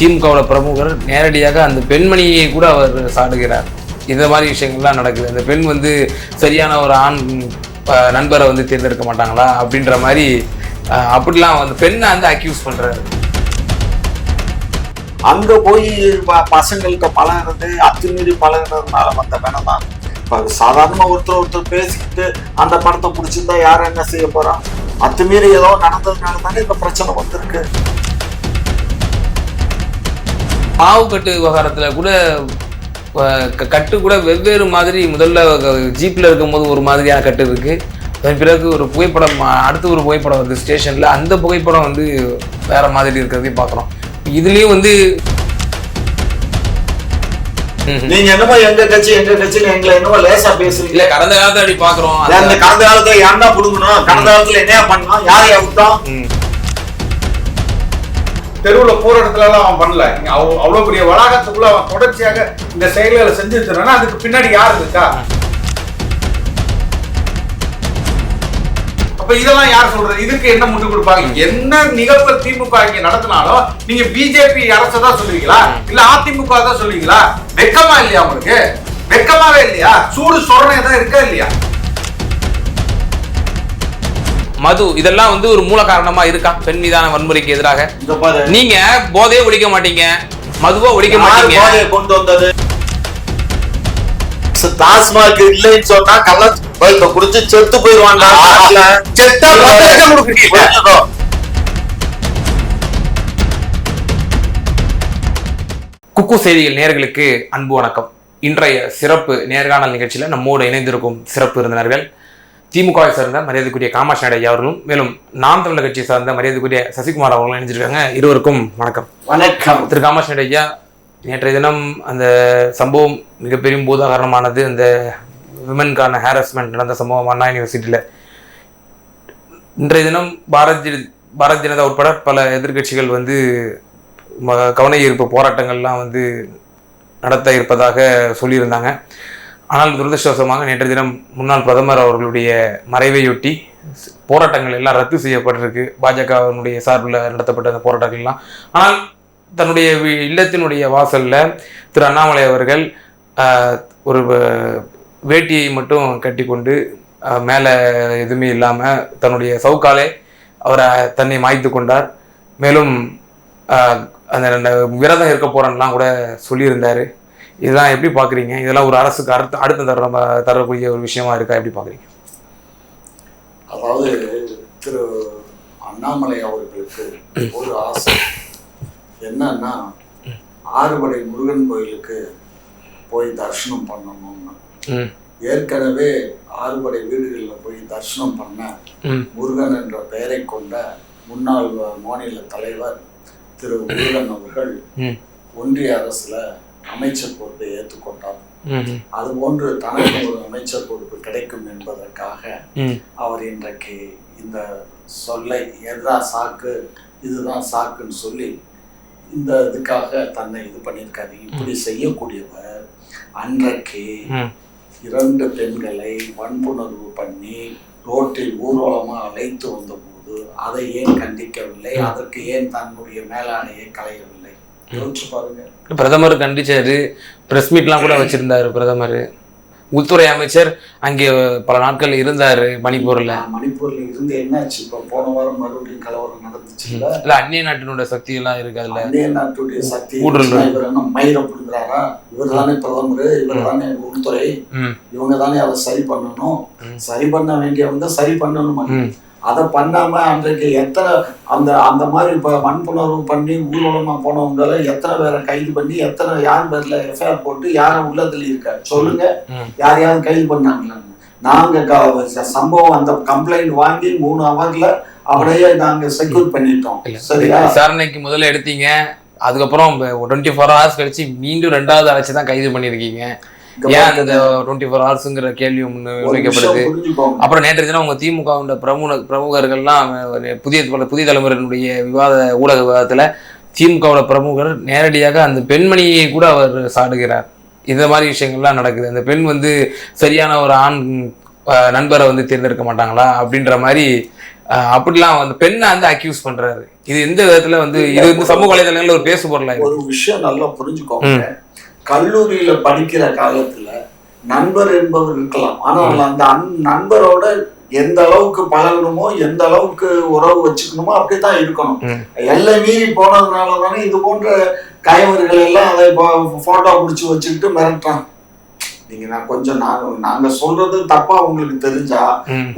திமுகவோட பிரமுகர் நேரடியாக அந்த பெண்மணியை கூட அவர் சாடுகிறார். இந்த மாதிரி விஷயங்கள்லாம் நடக்குது. அந்த பெண் வந்து சரியான ஒரு ஆண் நண்பரை வந்து தேர்ந்தெடுக்க மாட்டாங்களா அப்படின்ற மாதிரி அப்படிலாம் அந்த பெண்ணை வந்து அக்யூஸ் பண்றாரு. அங்க போய் பசங்கள்கிட்ட பழகிறது அத்துமீறி பழகிறதுனால வந்த வேணாம் தான். இப்போ சாதாரண ஒருத்தர் பேசிக்கிட்டு அந்த படத்தை பிடிச்சிருந்தா யாரும் என்ன செய்ய போறான்? அத்துமீறி ஏதோ நடந்ததுனால தானே இந்த பிரச்சனை வந்திருக்கு. மாவு கட்டு விவகாரத்துல கூட கட்டு கூட வெவ்வேறு மாதிரி, முதல்ல ஜீப்ல இருக்கும்போது ஒரு மாதிரியான கட்டு இருக்கு, அதன் பிறகு ஒரு புகைப்படம், அடுத்து ஒரு புகைப்படம் வருது ஸ்டேஷன்ல, அந்த புகைப்படம் வந்து வேற மாதிரி இருக்கிறதையும் பார்க்குறோம். இதுலயும் வந்து நீங்க என்னமோ எங்க கட்சி எங்களை என்னமோ லேசா பேசுறீங்க. இல்ல, கடந்த காலத்துல அப்படி பாக்குறோம். அந்த கடந்த காலத்துல யாருன்னா புடுங்கணும், கடந்த காலத்துல என்ன பண்ணணும், யாரையா விட்டோம்? தெருவுல போற இடத்துல எல்லாம் அவன் பண்ணல. அவ்வளவு பெரிய வளாகத்துக்குள்ள அவன் தொடர்ச்சியாக இந்த செயல்களை செஞ்சுருக்கானா அதுக்கு பின்னாடி யாரு இருக்கா? அப்ப இதெல்லாம் யார் சொல்றது? இதுக்கு என்ன முட்டு கொடுப்பாங்க? என்ன நிகழ்வு திமுக இங்க நடத்தினாலும் நீங்க பிஜேபி அரசதான் சொல்லுவீங்களா, இல்ல அதிமுக தான் சொல்லுவீங்களா? வெக்கமா இல்லையா உங்களுக்கு? வெக்கமாவே இல்லையா? சூடு சொரணை தான் இருக்கா இல்லையா? மது இதெல்லாம் வந்து ஒரு மூல காரணமா இருக்கா பெண் மீதான வன்முறைக்கு எதிராக? நீங்க போதையே ஒழிக்க மாட்டீங்க, மதுவோ ஒழிக்க மாட்டீங்க. கொண்டு வந்தது டாஸ்மாக் இல்லைன்னு சொன்னா கள்ள குடிச்சு செத்து போயிருவாங்க. குக்கு செய்திகள் நேயர்களுக்கு அன்பு வணக்கம். இன்றைய சிறப்பு நேர்காணல் நிகழ்ச்சியில நம்மோடு இணைந்திருக்கும் சிறப்பு விருந்தினர்கள் திமுகவை சார்ந்த மரியாதைக்குரிய காமாட்சி நாயுடு ஐயா அவர்களும், மேலும் நாம் தமிழர் கட்சியை சார்ந்த மரியாதைக்குரிய சசிகுமார் அவர்களும் இணைஞ்சிருக்காங்க. இருவருக்கும் வணக்கம். வணக்கம். திரு காமாட்சி நாயுடு ஐயா, நேற்றைய தினம் அந்த சம்பவம் மிகப்பெரிய பூதாகரணமானது. அந்த விமனுக்கான ஹாரஸ்மெண்ட் நடந்த சம்பவம் அண்ணா யூனிவர்சிட்டியில். இன்றைய தினம் பாரதிய ஜனதா உட்பட பல எதிர்கட்சிகள் வந்து கவன ஈர்ப்பு போராட்டங்கள்லாம் வந்து நடத்த இருப்பதாக சொல்லியிருந்தாங்க. ஆனால் துரதிருஷ்டவசமாக நேற்றைய தினம் முன்னாள் பிரதமர் அவர்களுடைய மறைவையொட்டி போராட்டங்கள் எல்லாம் ரத்து செய்யப்பட்டிருக்கு, பாஜகவினுடைய சார்பில் நடத்தப்பட்ட அந்த போராட்டங்கள்லாம். ஆனால் தன்னுடைய இல்லத்தினுடைய வாசலில் திரு அண்ணாமலை அவர்கள் ஒரு வேட்டியை மட்டும் கட்டி கொண்டு மேலே எதுவுமே இல்லாமல் தன்னுடைய சவுக்காலே அவரை தன்னை மாய்த்து கொண்டார். மேலும் அந்த விரதம் இருக்க போகிறேன்லாம் கூட சொல்லியிருந்தார். இதெல்லாம் எப்படி பார்க்குறீங்க? இதெல்லாம் ஒரு அரசுக்கு அடுத்த தரக்கூடிய ஒரு விஷயமா இருக்கா? எப்படி பார்க்குறீங்க? அதாவது திரு அண்ணாமலை அவர்களுக்கு ஒரு ஆசை என்னன்னா, ஆறுபடை முருகன் கோயிலுக்கு போய் தரிசனம் பண்ணணும்னு. ஏற்கனவே ஆறுபடை வீடுகளில் போய் தரிசனம் பண்ண முருகன் என்ற பெயரை கொண்ட முன்னாள் மாநில தலைவர் திரு முருகன் அவர்கள் ஒன்றிய அரசுல அமைச்சர் பொறுப்பை ஏற்றுக்கொண்டார். அதுபோன்று தனக்கு ஒரு அமைச்சர் பொறுப்பு கிடைக்கும் என்பதற்காக அவர் இன்றைக்கு இந்த சொல்லை எதுதான் சாக்கு, இதுதான் சாக்குன்னு சொல்லி இந்த இதுக்காக தன்னை இது பண்ணியிருக்காரு. இப்படி செய்யக்கூடியவர் அன்றைக்கு 2 பெண்களை வன்புணர்வு பண்ணி ரோட்டில் ஊர்வலமா அழைத்து வந்த போது அதை ஏன் கண்டிக்கவில்லை? அதற்கு ஏன் தன்னுடைய மேலாடையை களையவில்லை? யோசிச்சு பாருங்க. பிரதமர் கண்டிச்சாரு, பிரஸ் மீட்லாம் கூட வச்சிருந்தாரு பிரதமர். உள்துறை அமைச்சர் அங்கே பல நாட்கள் இருந்தாரு மணிப்பூர்ல இருந்து. என்னாச்சு? இப்ப போன வாரம் மறுபடியும் கலவரம் நடந்துச்சு. இல்ல, அந்நிய நாட்டினுடைய சக்தி எல்லாம் இருக்கு. அதுல அந்நிய நாட்டுடைய சக்தி மயிரை புடுங்குறாரா? இவர் தானே பிரதமர், இவர் தானே உள்துறை, இவங்க தானே அதை சரி பண்ணணும். சரி பண்ண வேண்டியவங்க சரி பண்ணணும். அதை பண்ணாம அன்றைக்கு எத்தனை அந்த மாதிரி இப்ப வன்புணர்வு பண்ணி ஊர்வலமா போனவங்களை எத்தனை பேரை கைது பண்ணி யார் பேர்ல எஃப்ஐஆர் போட்டு யாரும் உள்ளதுல இருக்காரு சொல்லுங்க. யாரையாவது கைது பண்ணாங்களா? நாங்க சம்பவம் அந்த கம்ப்ளைண்ட் வாங்கி 3 ஹவர்ல அவரையே நாங்க செக்யூர் பண்ணிட்டோம். சரியா? விசாரணைக்கு முதல்ல எடுத்தீங்க, அதுக்கப்புறம் 24 hours கழிச்சு மீண்டும் 2வது அழைச்சுதான் கைது பண்ணிருக்கீங்க. ஏன் அந்த 24 hours கேள்வி முன்வைக்கப்படுது. அப்புறம் நேற்று தினம் உங்க திமுக பிரமுகர்கள்லாம் புதிய தலைமுறையினுடைய ஊடக விவாதத்துல திமுகவோட பிரமுகர் நேரடியாக அந்த பெண்மணியை கூட அவர் சாடுகிறார். இந்த மாதிரி விஷயங்கள்லாம் நடக்குது. அந்த பெண் வந்து சரியான ஒரு ஆண் நண்பரை வந்து தேர்ந்தெடுக்க மாட்டாங்களா அப்படின்ற மாதிரி அப்படிலாம் அந்த பெண்ணை வந்து அக்யூஸ் பண்றாரு. இது எந்த விதத்துல வந்து இது வந்து சமூக வலைதளங்கள்ல ஒரு பேசு பொருளா ஒரு விஷயம் நல்லா புரிஞ்சுக்கோங்க. கல்லூரியில படிக்கிற காலத்துல நண்பர் என்பவர் இருக்கலாம், ஆனால் அந்த நண்பரோட எந்த அளவுக்கு பழகணுமோ எந்த அளவுக்கு உறவு வச்சுக்கணுமோ அப்படித்தான் இருக்கணும். எல்லை மீறி போனதுனால தானே இது போன்ற கயவர்கள் எல்லாம் அதை போட்டோ பிடிச்சி வச்சுக்கிட்டு மிரட்டுறான். நீங்க நாங்க சொல்றது தப்பா உங்களுக்கு தெரிஞ்சா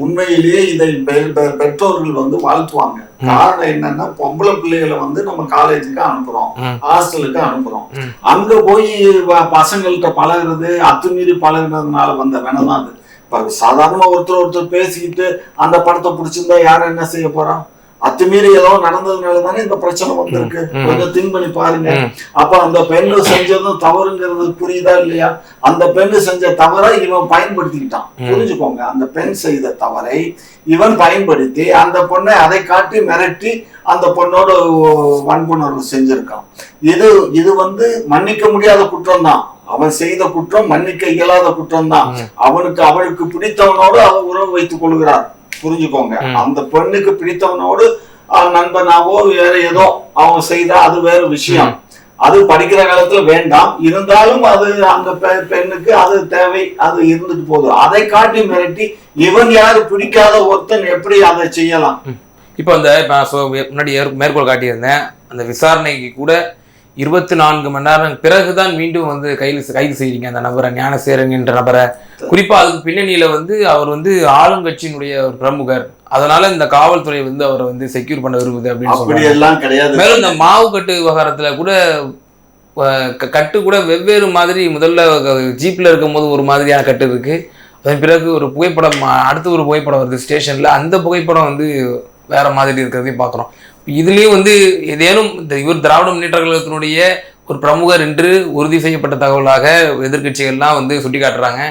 உண்மையிலேயே இதை பெற்றோர்கள் வந்து வாழ்த்துவாங்க. காரணம் என்னன்னா, பொம்பளை பிள்ளைகளை வந்து நம்ம காலேஜுக்கு அனுப்புறோம், ஹாஸ்டலுக்கு அனுப்புறோம். அங்க போய் பசங்கள்கிட்ட பழகுறது, அத்துமீறி பழகுறதுனால வந்த வேணதான் அது. இப்ப சாதாரணமா ஒருத்தர் பேசிக்கிட்டு அந்த படத்தை பிடிச்சிருந்தா யாரும் என்ன செய்ய போறான்? அத்துமீறி ஏதோ நடந்ததுனால தானே இந்த பிரச்சனை வந்திருக்கு. கொஞ்சம் திங்க் பண்ணி பாருங்க. அப்ப அந்த பெண்ணு செஞ்சதும் தவறுங்கிறது புரியுதா இல்லையா? அந்த பெண்ணு செஞ்ச தவறை இவன் பயன்படுத்திக்கிட்டான். புரிஞ்சுக்கோங்க, அந்த பெண் செய்த தவறை இவன் பயன்படுத்தி அந்த பொண்ணை அதை காட்டி மிரட்டி அந்த பொண்ணோட வன்புணர்வு செஞ்சிருக்கான். இது வந்து மன்னிக்க முடியாத குற்றம் தான். அவன் செய்த குற்றம் மன்னிக்க இயலாத குற்றம் தான். அவளுக்கு பிடித்தவனோடு அவன் உறவு வைத்துக் கொள்கிறார். புரிஞ்சுக்கோங்க, அந்த பெண்ணுக்கு பிடித்தவனோடு நண்பனாவோ வேற ஏதோ அவங்க செய்தா அது வேற விஷயம். அது படிக்கிற காலத்துல வேண்டாம். இருந்தாலும் அது அந்த பெண்ணுக்கு அது தேவை, அது இருந்துட்டு போகுது. அதை காட்டி மிரட்டி இவன் யாரு பிடிக்காத ஒருத்தன் எப்படி அதை செய்யலாம்? இப்போ அந்த முன்னாடி மேற்கோள் காட்டியிருந்தேன், அந்த விசாரணைக்கு கூட 24 மணி நேரம் பிறகுதான் மீண்டும் வந்து கைது செய்றீங்க அந்த நபரை, ஞானசேகரன் என்ற நபரை. குறிப்பா அதுக்கு பின்னணியில வந்து அவர் வந்து ஆளுங்கட்சியினுடைய ஒரு பிரமுகர், அதனால இந்த காவல்துறை வந்து அவரை வந்து செக்யூர் பண்ண விரும்புது அப்படின்னு சொல்றாங்க. மேலும் இந்த மாவு கட்டு விவகாரத்துல கூட கட்டு கூட வெவ்வேறு மாதிரி, முதல்ல ஜீப்ல இருக்கும் போது ஒரு மாதிரியான கட்டு இருக்கு, அதன் பிறகு ஒரு புகைப்படம், அடுத்து ஒரு புகைப்படம் வருது ஸ்டேஷன்ல, அந்த புகைப்படம் வந்து வேற மாதிரி இருக்கிறதையும் பாக்குறோம். இதுலயும் வந்து ஏதேனும் இவர் திராவிட முன்னேற்ற கழகத்தினுடைய ஒரு பிரமுகர் என்று உறுதி செய்யப்பட்ட தகவலாக எதிர்கட்சிகள்லாம் வந்து சுட்டி காட்டுறாங்க.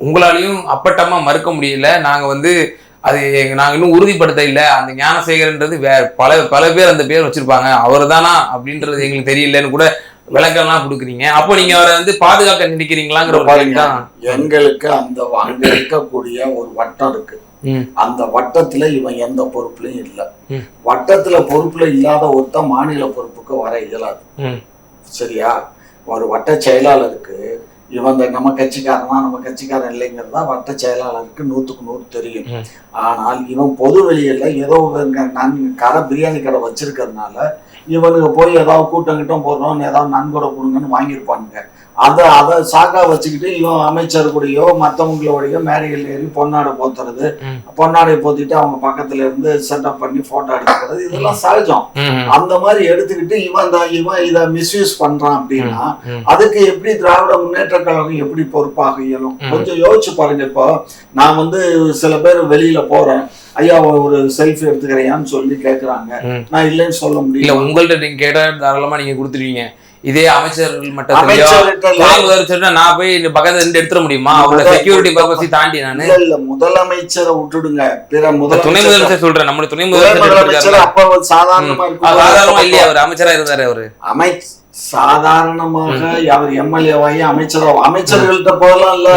உங்களாலையும் அப்பட்டமா மறுக்க முடியல, நாங்க வந்து அது நாங்க இன்னும் உறுதிப்படுத்த இல்லை, அந்த ஞானசேகரன்றது பல பேர் அந்த பேர் வச்சிருப்பாங்க, அவர் தானா அப்படின்றது எங்களுக்கு தெரியலன்னு கூட விளக்கம்லாம் கொடுக்குறீங்க. அப்போ நீங்க அவரை வந்து பாதுகாக்க நினைக்கிறீங்களாங்கிற ஒரு கேள்வி தான். எங்களுக்கு அங்க இருக்கக்கூடிய ஒரு வட்டம் இருக்கு. அந்த வட்டத்துல இவன் எந்த பொறுப்புலையும் இல்ல. வட்டத்துல பொறுப்புல இல்லாத ஒருத்தன் மாநில பொறுப்புக்கு வர இயலாது. சரியா? ஒரு வட்ட செயலாளருக்கு இவன் நம்ம கட்சிக்காரனா நம்ம கட்சிக்காரன் இல்லைங்கிறதா வட்ட செயலாளருக்கு 100க்கு 100 தெரியும். ஆனால் இவன் பொது வெளியில ஏதோ பிரியாணி கடை வச்சிருக்கிறதுனால இவனுக்கு போய் ஏதாவது கூட்டம் கிட்டம் போடுறோம், ஏதாவது நன்கொடை கொடுங்கன்னு வாங்கியிருப்பானுங்க. அதை சாக்கா வச்சுக்கிட்டு இவன் அமைச்சர் கூடயோ மற்றவங்களோடையோ மேடைகள் ஏறி பொன்னாடை போத்துறது, பொன்னாடை போத்திட்டு அவங்க பக்கத்துல இருந்து செட்டப் பண்ணி போட்டோ எடுத்துக்கிறது, இதெல்லாம் சகஜம். அந்த மாதிரி எடுத்துக்கிட்டு இவன் இதை மிஸ்யூஸ் பண்றான் அப்படின்னா அதுக்கு எப்படி திராவிட முன்னேற்ற கழகம் எப்படி பொறுப்பாக இயலும்? கொஞ்சம் யோசிச்சு பாருங்க. இப்போ நான் வந்து சில பேர் வெளியில போறேன், ஐயா ஒரு செல்ஃபி எடுத்துக்கிறையான்னு சொல்லி கேட்கறாங்க, நான் இல்லைன்னு சொல்ல முடியல. உங்கள்ட்ட நீங்க கேட்டா தாராளமா நீங்க கொடுத்துருவீங்க. இதே அமைச்சர்கள் மட்டத்துல நான் போய் பக்கத்துல இருந்து எடுத்துட முடியுமா? அவரோட செக்யூரிட்டி பர்பஸ் தாண்டி நானு இல்ல முதலமைச்சரை விட்டுடுங்க, துணை முதலமைச்சர் சொல்றேன். நம்மளுடைய துணை முதலமைச்சர் அப்ப சாதாரணமா இல்லையா, அவர் அமைச்சரா இருந்தாரு. அவரு சாதாரணமாக அவர் எம்எல்ஏவாகி அமைச்சர்கள்ட்ட போகலாம் இல்ல.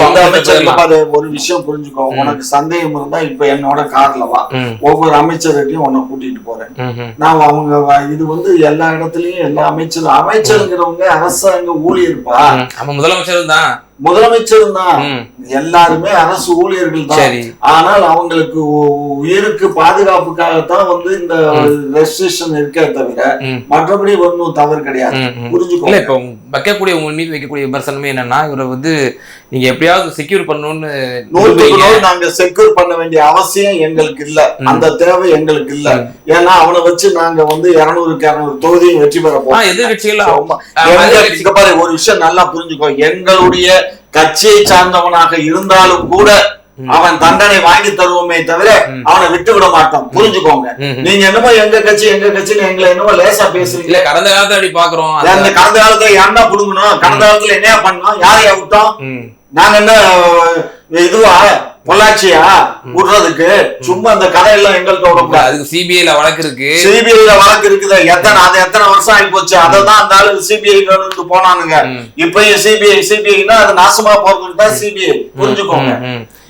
எந்த அமைச்சர் ஒரு விஷயம் புரிஞ்சுக்கோ, உனக்கு சந்தேகம் இருந்தா இப்ப என்னோட கார்ல வா, ஒவ்வொரு அமைச்சர்கிட்டையும் உன்னை கூட்டிட்டு போறேன் நான். அவங்க இது வந்து எல்லா இடத்துலயும் எல்லா அமைச்சருங்கிறவங்க அரசாங்க ஊழியர்ப்பா. முதலமைச்சரும் தான் எல்லாருமே அரசு ஊழியர்கள் தான். ஆனால் அவங்களுக்கு உயிருக்கு பாதுகாப்புக்காகத்தான் வந்து இந்த ரெஸ்ட்ரிக்ஷன் இருக்கே தவிர மற்றபடி ஒன்றும் தவறு கிடையாது. புரிஞ்சுக்கோங்க. இப்ப வைக்கக்கூடிய உங்க மீது வைக்கக்கூடிய விமர்சனமே என்னன்னா, இவரை வந்து நீங்க எப்படியாவது செக்யூர் பண்ணணும்னு நாங்க செக்யூர் பண்ண வேண்டிய அவசியம் எங்களுக்கு இல்ல, அந்த தேவை எங்களுக்கு இல்ல. ஏன்னா அவனை வச்சு நாங்க வந்து 200க்கு 200 தொகுதியும் வெற்றி பெற போறோம். எதிர்கட்சிகள் ஒரு விஷயம் நல்லா புரிஞ்சுக்கோ, எங்களுடைய கட்சியை சார்ந்தவனாக இருந்தாலும் கூட அவன் தண்டனை வாங்கி தருவோமே தவிர அவனை விட்டு விட மாட்டோம். புரிஞ்சுக்கோங்க. நீங்க என்னமோ எங்க கட்சின்னு எங்களை என்னமோ லேசா பேசுறீங்க. கடந்த காலத்துல அப்படி பாக்குறோம். அந்த கடந்த காலத்துல யாருன்னா புடுங்கணும், கடந்த காலத்துல என்ன பண்ணோம், யாரையா விட்டோம், நாங்க என்ன இதுவா பொள்ளாச்சியா விடுறதுக்கு? சும்மா அந்த கதையெல்லாம் எங்கள்கிட்ட விடக்கூடாது. அதுக்கு சிபிஐல வழக்கு இருக்கு. சிபிஐல வழக்கு இருக்குது. எத்தனை வருஷம் ஆகி போச்சு. அததான் அந்த ஆளு சிபிஐ போனானுங்க. இப்பயும் சிபிஐனா அது நாசமா போறதுக்கு தான் சிபிஐ. புரிஞ்சுக்கோங்க.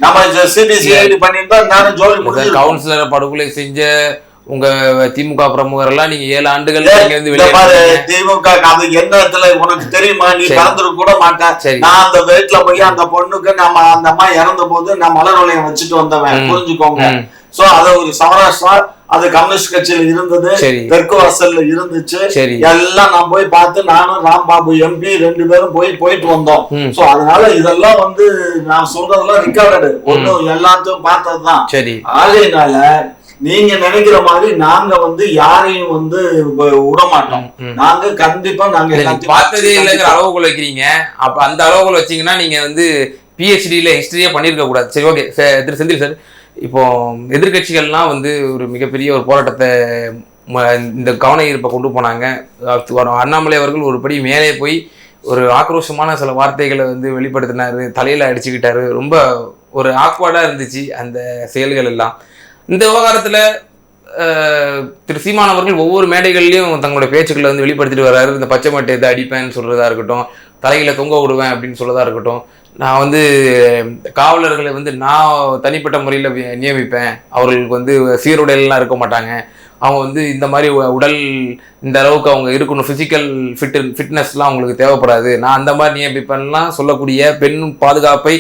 நம்ம சிபிசிஐடி பண்ணிட்டு நானும் ஜோலி முடிஞ்சு. கவுன்சிலரை படுகொலை செஞ்ச உங்க திமுக பிரமுகர் எல்லாம் நீங்க 7 ஆண்டுகள் திமுக அது என்ன இடத்துல உனக்கு தெரியுமா? நீ கலந்துரு கூட மாட்டேன். நான் அந்த வீட்டுல போய் அந்த பொண்ணுக்கு நம்ம அந்த அம்மா இறந்த போது நான் மலர் வளையம் வச்சுட்டு வந்தவன். புரிஞ்சுக்கோங்க. சோ அது ஒரு சௌராஷ்டிரா, அது கம்யூனிஸ்ட் கட்சியில இருந்தது, தெற்கு வாசல்ல இருந்துச்சு. எல்லாம் நான் போய் பார்த்து நானும் ராம்பாபு எம்பி 2 பேரும் போயிட்டு வந்தோம். சோ அதனால இதெல்லாம் வந்து நான் சொல்றதெல்லாம் ரெக்கார்டு, ஒண்ணும் எல்லாத்தையும் பார்த்ததுதான். ஆகையினால நீங்க நினைக்கிற மாதிரி நாங்க வந்து யாரையும் வந்து விட மாட்டோம். நாங்க கண்டிப்பா நாங்க பார்த்ததே இல்லைங்கிற அளவுக்குள்ள வைக்கிறீங்க. அப்ப அந்த அளவுக்குள்ள வச்சீங்கன்னா நீங்க வந்து பிஹெச்டியில ஹிஸ்டரியே பண்ணிருக்க கூடாது. சரி, ஓகே. திரு செந்தில் சார், இப்போ எதிர்கட்சிகள்லாம் வந்து ஒரு மிகப்பெரிய ஒரு போராட்டத்தை இந்த கவன ஈர்ப்பை கொண்டு போனாங்க. அண்ணாமலை அவர்கள் ஒரு படி மேலே போய் ஒரு ஆக்ரோஷமான சில வார்த்தைகளை வந்து வெளிப்படுத்தினாரு, தலையில அடிச்சுக்கிட்டாரு. ரொம்ப ஒரு ஆக்வர்டா இருந்துச்சு அந்த செயல்கள் எல்லாம். இந்த விவகாரத்துல திரு சீமான் அவர்கள் ஒவ்வொரு மேடைகள்லையும் தங்களோட பேச்சுக்களை வந்து வெளிப்படுத்திட்டு வர்றாரு. இந்த பச்சை மட்டையத்தை அடிப்பேன்னு சொல்றதா இருக்கட்டும், தலையில தொங்க விடுவேன் அப்படின்னு சொல்றதா இருக்கட்டும், நான் வந்து காவலர்களை வந்து நான் தனிப்பட்ட முறையில் நியமிப்பேன், அவர்களுக்கு வந்து சீருடையெல்லாம் இருக்க மாட்டாங்க, அவங்க வந்து இந்த மாதிரி உடல் இந்த அளவுக்கு அவங்க இருக்கணும், ஃபிசிக்கல் ஃபிட்னஸ்லாம் அவங்களுக்கு தேவைப்படாது, நான் அந்த மாதிரி நியமிப்பேன்லாம் சொல்லக்கூடிய பெண் பாதுகாப்பை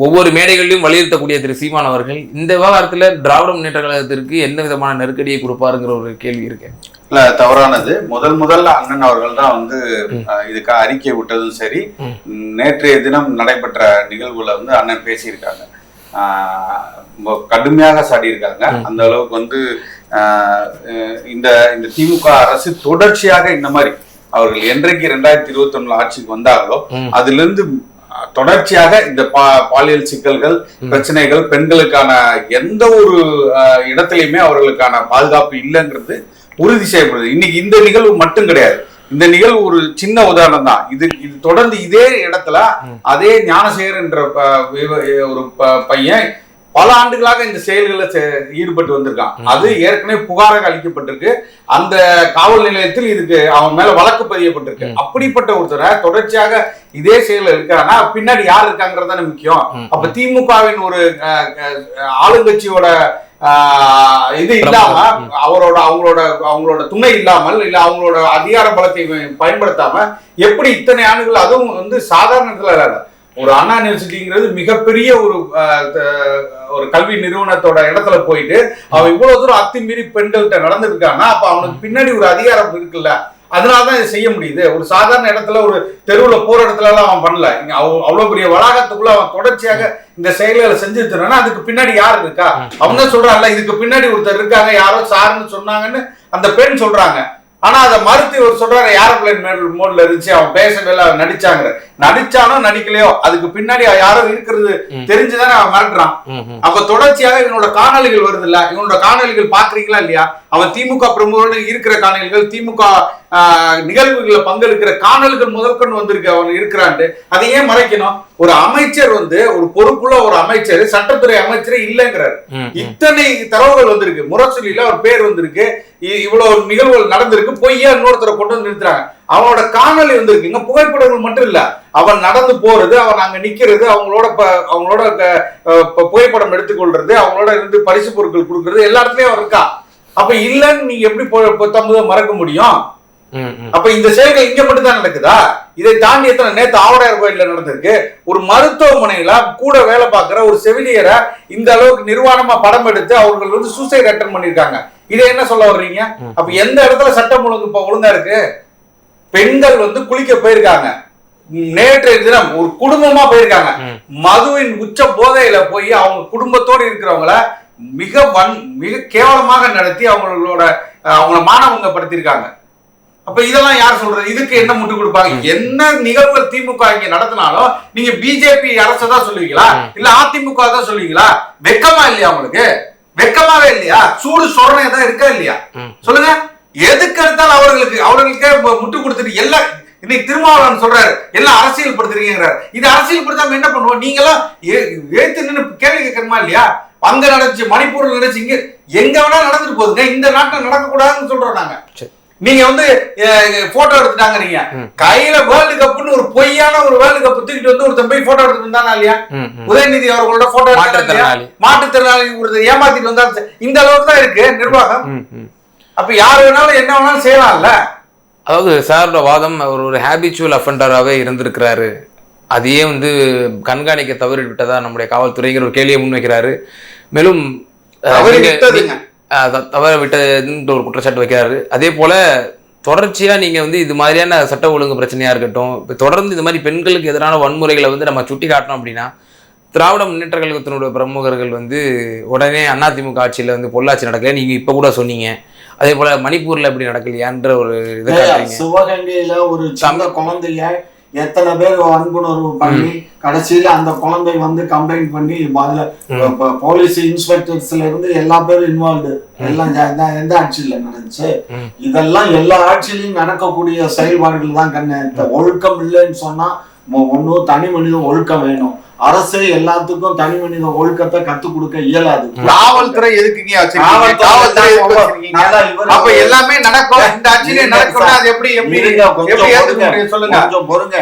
ஒவ்வொரு மேடைகளிலும் வலியுறுத்தக்கூடிய திரு சீமான் அவர்கள் இந்த விவகாரத்துல திராவிட முன்னேற்ற கழகத்திற்கு என்ன விதமான நெருக்கடியை கொடுப்பாருங்கிற ஒரு கேள்வி இருக்கு. இல்ல, தவறானது. முதல்ல அண்ணன் அவர்கள் தான் வந்து இதுக்கு அறிக்கை விட்டதும் சரி, நேற்றைய தினம் நடைபெற்ற நிகழ்வுல வந்து அண்ணன் பேசியிருக்காங்க, கடுமையாக சாடியிருக்காங்க. அந்த அளவுக்கு வந்து இந்த திமுக அரசு தொடர்ச்சியாக இந்த மாதிரி அவர்கள் என்றைக்கு 2021 ஆட்சிக்கு வந்தார்களோ அதுல இருந்து தொடர்ச்சியாக இந்த பாலியல் சிக்கல்கள், பிரச்சனைகள், பெண்களுக்கான எந்த ஒரு இடத்திலையுமே அவர்களுக்கான பாதுகாப்பு இல்லைங்கிறது உறுதி செய்யப்படுது. இன்னைக்கு இந்த நிகழ்வு மட்டும் கிடையாது, இந்த நிகழ்வு ஒரு சின்ன உதாரணம் தான். இது தொடர்ந்து இதே இடத்துல அதே ஞானசேகர் என்ற ஒரு பையன் பல ஆண்டுகளாக இந்த செயல்களில் ஈடுபட்டு வந்திருக்கான். அது ஏற்கனவே புகாராக அளிக்கப்பட்டிருக்கு. அந்த காவல் நிலையத்தில் இதுக்கு அவன் மேல வழக்கு பதியப்பட்டிருக்கு. அப்படிப்பட்ட ஒருத்தரை தொடர்ச்சியாக இதே செயலில் இருக்காங்கன்னா பின்னாடி யார் இருக்காங்கிறதான முக்கியம். அப்ப திமுகவின் ஒரு ஆளுங்கட்சியோட இது இல்லாம அவங்களோட துணை இல்லாமல் இல்ல அவங்களோட அதிகார பலத்தை பயன்படுத்தாம எப்படி இத்தனை ஆண்டுகள், அதுவும் வந்து சாதாரணத்துல ஒரு அண்ணா யூனிவர்சிட்டிங்கிறது மிகப்பெரிய ஒரு கல்வி நிறுவனத்தோட இடத்துல போயிட்டு அவன் இவ்வளவு தூரம் அத்துமீறி பெண்கள்கிட்ட நடந்திருக்கான்னா அப்ப அவனுக்கு பின்னாடி ஒரு அதிகாரம் இருக்குல்ல, அதனாலதான் இதை செய்ய முடியுது. ஒரு சாதாரண இடத்துல ஒரு தெருவுல போற இடத்துல எல்லாம் அவன் பண்ணல. அவ்வளவு பெரிய வளாகத்துக்குள்ள அவன் தொடர்ச்சியாக இந்த செயல்களை செஞ்சுருந்தானா அதுக்கு பின்னாடி யார் இருக்கா? அவங்க தான் சொல்றாங்கல்ல, இதுக்கு பின்னாடி ஒருத்தர் இருக்காங்க, யாரோ சாருன்னு சொன்னாங்கன்னு அந்த பெண் சொல்றாங்க. ஆனா அதை மறுத்து ஒரு சொல்றாரு ஏரோப்ளேன் மோட்ல இருந்துச்சு, அவன் பேசவே இல்லை, அவன் நடிச்சானோ நடிக்கலையோ அதுக்கு பின்னாடி யாரோ இருக்கிறது தெரிஞ்சுதானே அவன் மிரட்டுறான். அப்ப தொடர்ச்சியாக இவனோட காணொலிகள் வருது இல்ல, இவனோட காணொலிகள் பாக்குறீங்களா இல்லையா? அவன் திமுக பிரமுகர்கள் இருக்கிற காணொலிகள், திமுக நிகழ்வுகளை பங்கெடுக்கிற காணொலிகள் முதற்கொண்டு வந்திருக்கு, அவன் இருக்கிறான்ட்டு. அதை ஏன் மறைக்கணும்? ஒரு அமைச்சர் வந்து ஒரு பொறுப்புள்ள ஒரு அமைச்சர், சட்டத்துறை அமைச்சரே இல்லைங்கிறாரு. இத்தனை தரவுகள் வந்திருக்கு, முரசொலியில ஒரு பேர் வந்திருக்கு, இவ்வளவு நிகழ்வுகள் நடந்திருக்கு, பொய்யா இன்னொருத்தரை கொண்டு வந்து நிறுத்துறாங்க. அவனோட காணொலி வந்திருக்குங்க, புகைப்படங்கள் மட்டும் இல்ல, அவன் நடந்து போறது, அவன் அங்க நிக்கிறது, அவங்களோட புகைப்படம் எடுத்துக்கொள்றது, அவங்களோட இருந்து பரிசு பொருட்கள் கொடுக்கறது, எல்லா இடத்துலயும் அவன் இருக்கா. அப்ப இல்லன்னு நீங்க எப்படி 19 மறக்க முடியும்? அப்ப இந்த செயல்கள் இங்க மட்டும் தான் நடக்குதா? இதை தாண்டி எத்தனை நேத்து ஆவடையார் கோயில்ல நடந்திருக்கு. ஒரு மருத்துவமனையில கூட வேலை பார்க்கிற ஒரு செவிலியரை இந்த அளவுக்கு நிர்வாணமா படம் எடுத்து அவர்கள் வந்து சூசைட் அட்டன் பண்ணிருக்காங்க. இதை என்ன சொல்ல வர்றீங்க? அப்ப எந்த இடத்துல சட்டம் ஒழுங்கு இப்ப ஒழுங்கா இருக்கு? பெண்கள் வந்து குளிக்க போயிருக்காங்க, நேற்றைய தினம் ஒரு குடும்பமா போயிருக்காங்க, மதுவின் உச்ச போதையில போய் அவங்க குடும்பத்தோடு இருக்கிறவங்கள மிக கேவலமாக நடத்தி அவங்கள மானவங்கப்படுத்திருக்காங்க. அப்ப இதெல்லாம் யார் சொல்றது? இதுக்கு என்ன முட்டு கொடுப்பாங்க? என்ன நிகழ்வுகள் திமுக இங்க நடத்தினாலும் நீங்க பிஜேபி அரசை தான் சொல்லுவீங்களா, இல்ல அதிமுக தான் சொல்லுவீங்களா? வெக்கமா இல்லையா உங்களுக்கு? வெக்கமாவே இல்லையா? சூடு சொரணை தான் இருக்கா இல்லையா? சொல்லுங்க. எதுக்கு எடுத்தாலும் அவர்களுக்கே முட்டு கொடுத்துட்டு இன்னைக்கு திருமாவளவன் சொல்றாரு எல்லாம் அரசியல் படுத்துறீங்கிறாரு. இது அரசியல் படுத்தாம என்ன பண்ணுவோம்? நீங்க எல்லாம் ஏத்து நின்று கேள்வி கேட்கணுமா இல்லையா? அங்க நடந்துச்சு, மணிப்பூர்ல நடந்துச்சு, இங்க எங்க வேணா நடந்துட்டு போகுதுங்க. இந்த நாட்டில் நடக்கக்கூடாதுன்னு சொல்றோம் நாங்க. நீங்க வந்து போட்டோ எடுத்துட்டாங்க, நீங்க கையில வேர்ல்டு கப்னு ஒரு பொய்யான ஒரு வேர்ல்டு கப் தூக்கிட்டு வந்து ஒருத்தன் போய் போட்டோ எடுத்துட்டு இருந்தானா இல்லையா? உதயநிதி அவர்களோட போட்டோ மாற்றுத்திறனாளி ஒருத்தர் ஏமாத்திட்டு வந்தா இந்த அளவுக்கு தான் இருக்கு நிர்வாகம். அப்ப யார் வேணாலும் என்ன வேணாலும் செய்யலாம்ல. அதாவது சாரோட வாதம் அவர் ஒரு ஹேபிச்சுவல் அஃபெண்டராகவே இருந்திருக்கிறாரு, அதையே வந்து கண்காணிக்க தவறி விட்டதா நம்முடைய காவல்துறைங்கிற ஒரு கேள்வியை முன்வைக்கிறாரு. மேலும் தவற விட்டதுன்ற ஒரு குற்றச்சாட்டு வைக்கிறாரு. அதே போல தொடர்ச்சியா நீங்க வந்து இது மாதிரியான சட்ட ஒழுங்கு பிரச்சனையா இருக்கட்டும், இப்போ தொடர்ந்து இது மாதிரி பெண்களுக்கு எதிரான வன்முறைகளை வந்து நம்ம சுட்டி காட்டணும் அப்படின்னா திராவிட முன்னேற்ற கழகத்தினுடைய பிரமுகர்கள் வந்து உடனே அதிமுக ஆட்சியில வந்து பொள்ளாச்சி நடக்கல, நீங்க இப்ப கூட சொன்னீங்க. அதே போல மணிப்பூர்ல எப்படி நடக்கலையான்ற ஒரு இதை சிவகங்கையில ஒரு சின்ன குழந்தைய எத்தனை பேர் வன்புணர்வு பண்ணி கடைசியில அந்த குழந்தை வந்து கம்ப்ளைண்ட் பண்ணி போலீஸ் இன்ஸ்பெக்டர்ஸ்ல இருந்து எல்லா பேரும் இன்வால்வ்டு. எல்லாம் எந்த ஆட்சியில நடந்துச்சு? இதெல்லாம் எல்லா ஆட்சியிலையும் நடக்கக்கூடிய செயல்பாடுகள் தான் கண்ணு. ஒழுக்கம் இல்லைன்னு சொன்னா ஒன்னும் தனி மனித ஒழுக்கம் வேணும். அரசு எல்லாத்துக்கும் தனி மனித ஒழுக்கத்தை கத்து கொடுக்க இயலாது. காவல்துறை எதுக்குங்க? எல்லாமே நடக்கும், இந்த ஆட்சியிலே நடக்கும். அது எப்படி கொஞ்சம் பொறுங்க.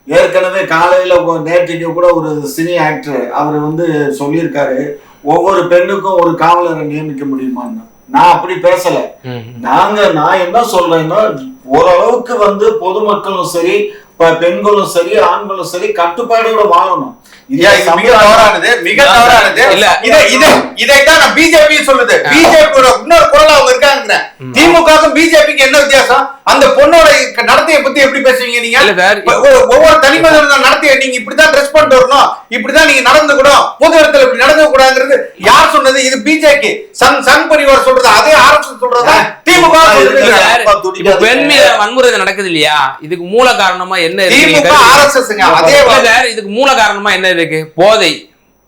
ஏற்கனவே காலையில நேற்றுக்கு கூட ஒரு சினி ஆக்டர் அவர் வந்து சொல்லியிருக்காரு, ஒவ்வொரு பெண்ணுக்கும் ஒரு காவலரை நியமிக்க முடியுமான்னு. நான் அப்படி பேசல. நான் என்ன சொல்றேன்னா, ஓரளவுக்கு வந்து பொதுமக்களும் சரி, பெண்களும் சரி, ஆண்களும் சரி கட்டுப்பாடோட வாழணும். இதைத்தான் பிஜேபி சொல்லுது. பிஜேபி இன்னொரு குரல் அவங்க இருக்காங்க. திமுகவுக்கும் பிஜேபிக்கு என்ன வித்தியாசம்? அந்த பொண்ணோட நடத்தையை பத்தி எப்படி பேசுவீங்க நீங்க? ஒவ்வொரு தனிமனிதன் நடத்தையை நீங்க இப்படிதான் ட்ரெஸ் பண்ணிட்டு வரணும், இப்படிதான் நீங்க நடந்துக்கூடும், பொது இடத்துல இப்படி நடந்து கூடாதுங்கிறது யார் சொன்னது? இது பிஜேபி சங் பரிவார் சொல்றது, அதே ஆர்எஸ்எஸ் சொல்றதா திமுக சொல்றது. பெண் மீது வன்முறை நடக்குது இல்லையா, இதுக்கு மூல காரணமா என்ன? திமுக ஆர்எஸ்எஸ்ங்க. அதே இதுக்கு மூல காரணமா என்ன இருக்கு? போதை,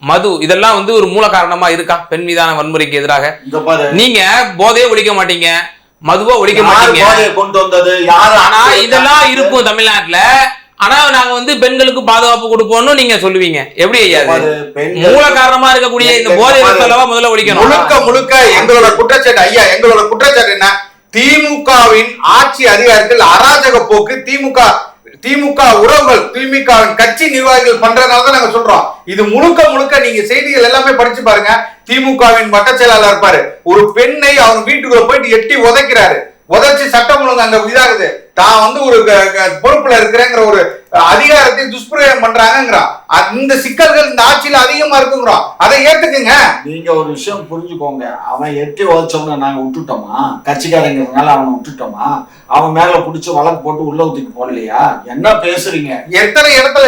மது, இதெல்லாம் வந்து ஒரு மூல காரணமா இருக்கா பெண் மீதான வன்முறைக்கு எதிராக? நீங்க போதையை ஒழிக்க மாட்டீங்க, மதுவா ஒழிக்க மாட்டீங்க, கொண்டு வந்தது யாரு? ஆனா இதெல்லாம் இருக்கும் தமிழ்நாட்டுல. ஆனா நாங்க வந்து பெண்களுக்கு பாதுகாப்பு கொடுப்போம்னு நீங்க சொல்லுவீங்க. எப்படி ஐயா மூல காரணமா இருக்கக்கூடிய இந்த போதை முதல்ல ஒழிக்கணும்? முழுக்க முழுக்க எங்களோட குற்றச்சாட்டு ஐயா, எங்களோட குற்றச்சாட்டு என்ன? திமுகவின் ஆட்சி அதிகாரத்தில் அராஜக போக்கு, திமுக உறவுகள், திமுக கட்சி நிர்வாகிகள் பண்றதுனாலதான் நாங்க சொல்றோம். இது முழுக்க முழுக்க நீங்க செய்திகள் எல்லாமே படிச்சு பாருங்க. திமுகவின் வட்ட செயலாளர் இருப்பாரு, ஒரு பெண்ணை அவர் வீட்டுக்குள்ள போயிட்டு எட்டி உதைக்கிறாரு, உதைச்சு சட்டம் ஒழுங்கு அங்க இதாகுது, தான் வந்து ஒரு பொறுப்புல இருக்கிறேங்கிற ஒரு அதிகாரத்தை துஷ்பிரயோகம் பண்றாங்கிறான். இந்த சிக்கல்கள் இந்த ஆட்சியில அதிகமா இருக்குங்கிறோம். அதை ஏத்துக்குங்க. நீங்க ஒரு விஷயம் புரிஞ்சுக்கோங்க. அவன் எட்டி உதைச்சவன நாங்க விட்டுட்டோமா? கட்சிக்காரங்கிறதுனால அவனை விட்டுட்டோமா? அவன் மேல புடிச்சு வழக்கு போட்டு உள்ள ஊத்திக்கு போடலையா? என்ன பேசுறீங்க? எத்தனை இடத்துல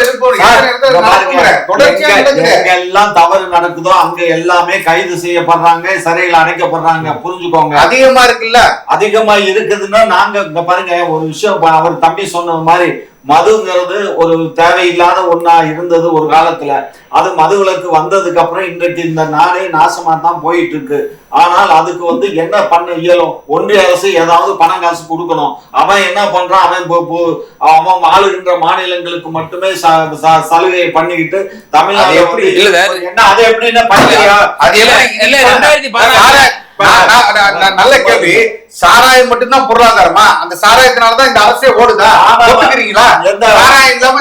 எல்லாம் தவறு நடக்குதோ அங்க எல்லாமே கைது செய்யப்படுறாங்க, சிறையில் அடைக்கப்படுறாங்க. புரிஞ்சுக்கோங்க. அதிகமா இருக்குல்ல, அதிகமா இருக்குதுன்னா நாங்க இங்க பாருங்க ஒரு விஷயம். அவர் தம்பி சொன்னது மாதிரி மதுங்கிறது ஒரு தேவையில்லாத ஒண்ணா இருந்தது ஒரு காலத்துல. அது மதுவிலக்கு வந்ததுக்கு அப்புறம் இன்றைக்கு இந்த நாடே நாசமா தான் போயிட்டு இருக்கு. ஆனால் அதுக்கு வந்து என்ன பண்ண இயலும்? ஒன்றிய அரசு ஏதாவது பணம் காசு கொடுக்கணும். அவன் என்ன பண்றான்? அவன் ஆளுகின்ற மாநிலங்களுக்கு மட்டுமே சலுகையை பண்ணிக்கிட்டு தமிழ்நாடு எப்படி என்ன அதை எப்படின்னா பண்ணியா? நல்ல கேள்வி. சாராயம் மட்டும்தான் பொருளாதாரமா? அந்த சாராயத்தினாலதான் இந்த அரசே ஓடுதா? ஒத்துக்கிறீங்களா? சாராயம் இல்லாம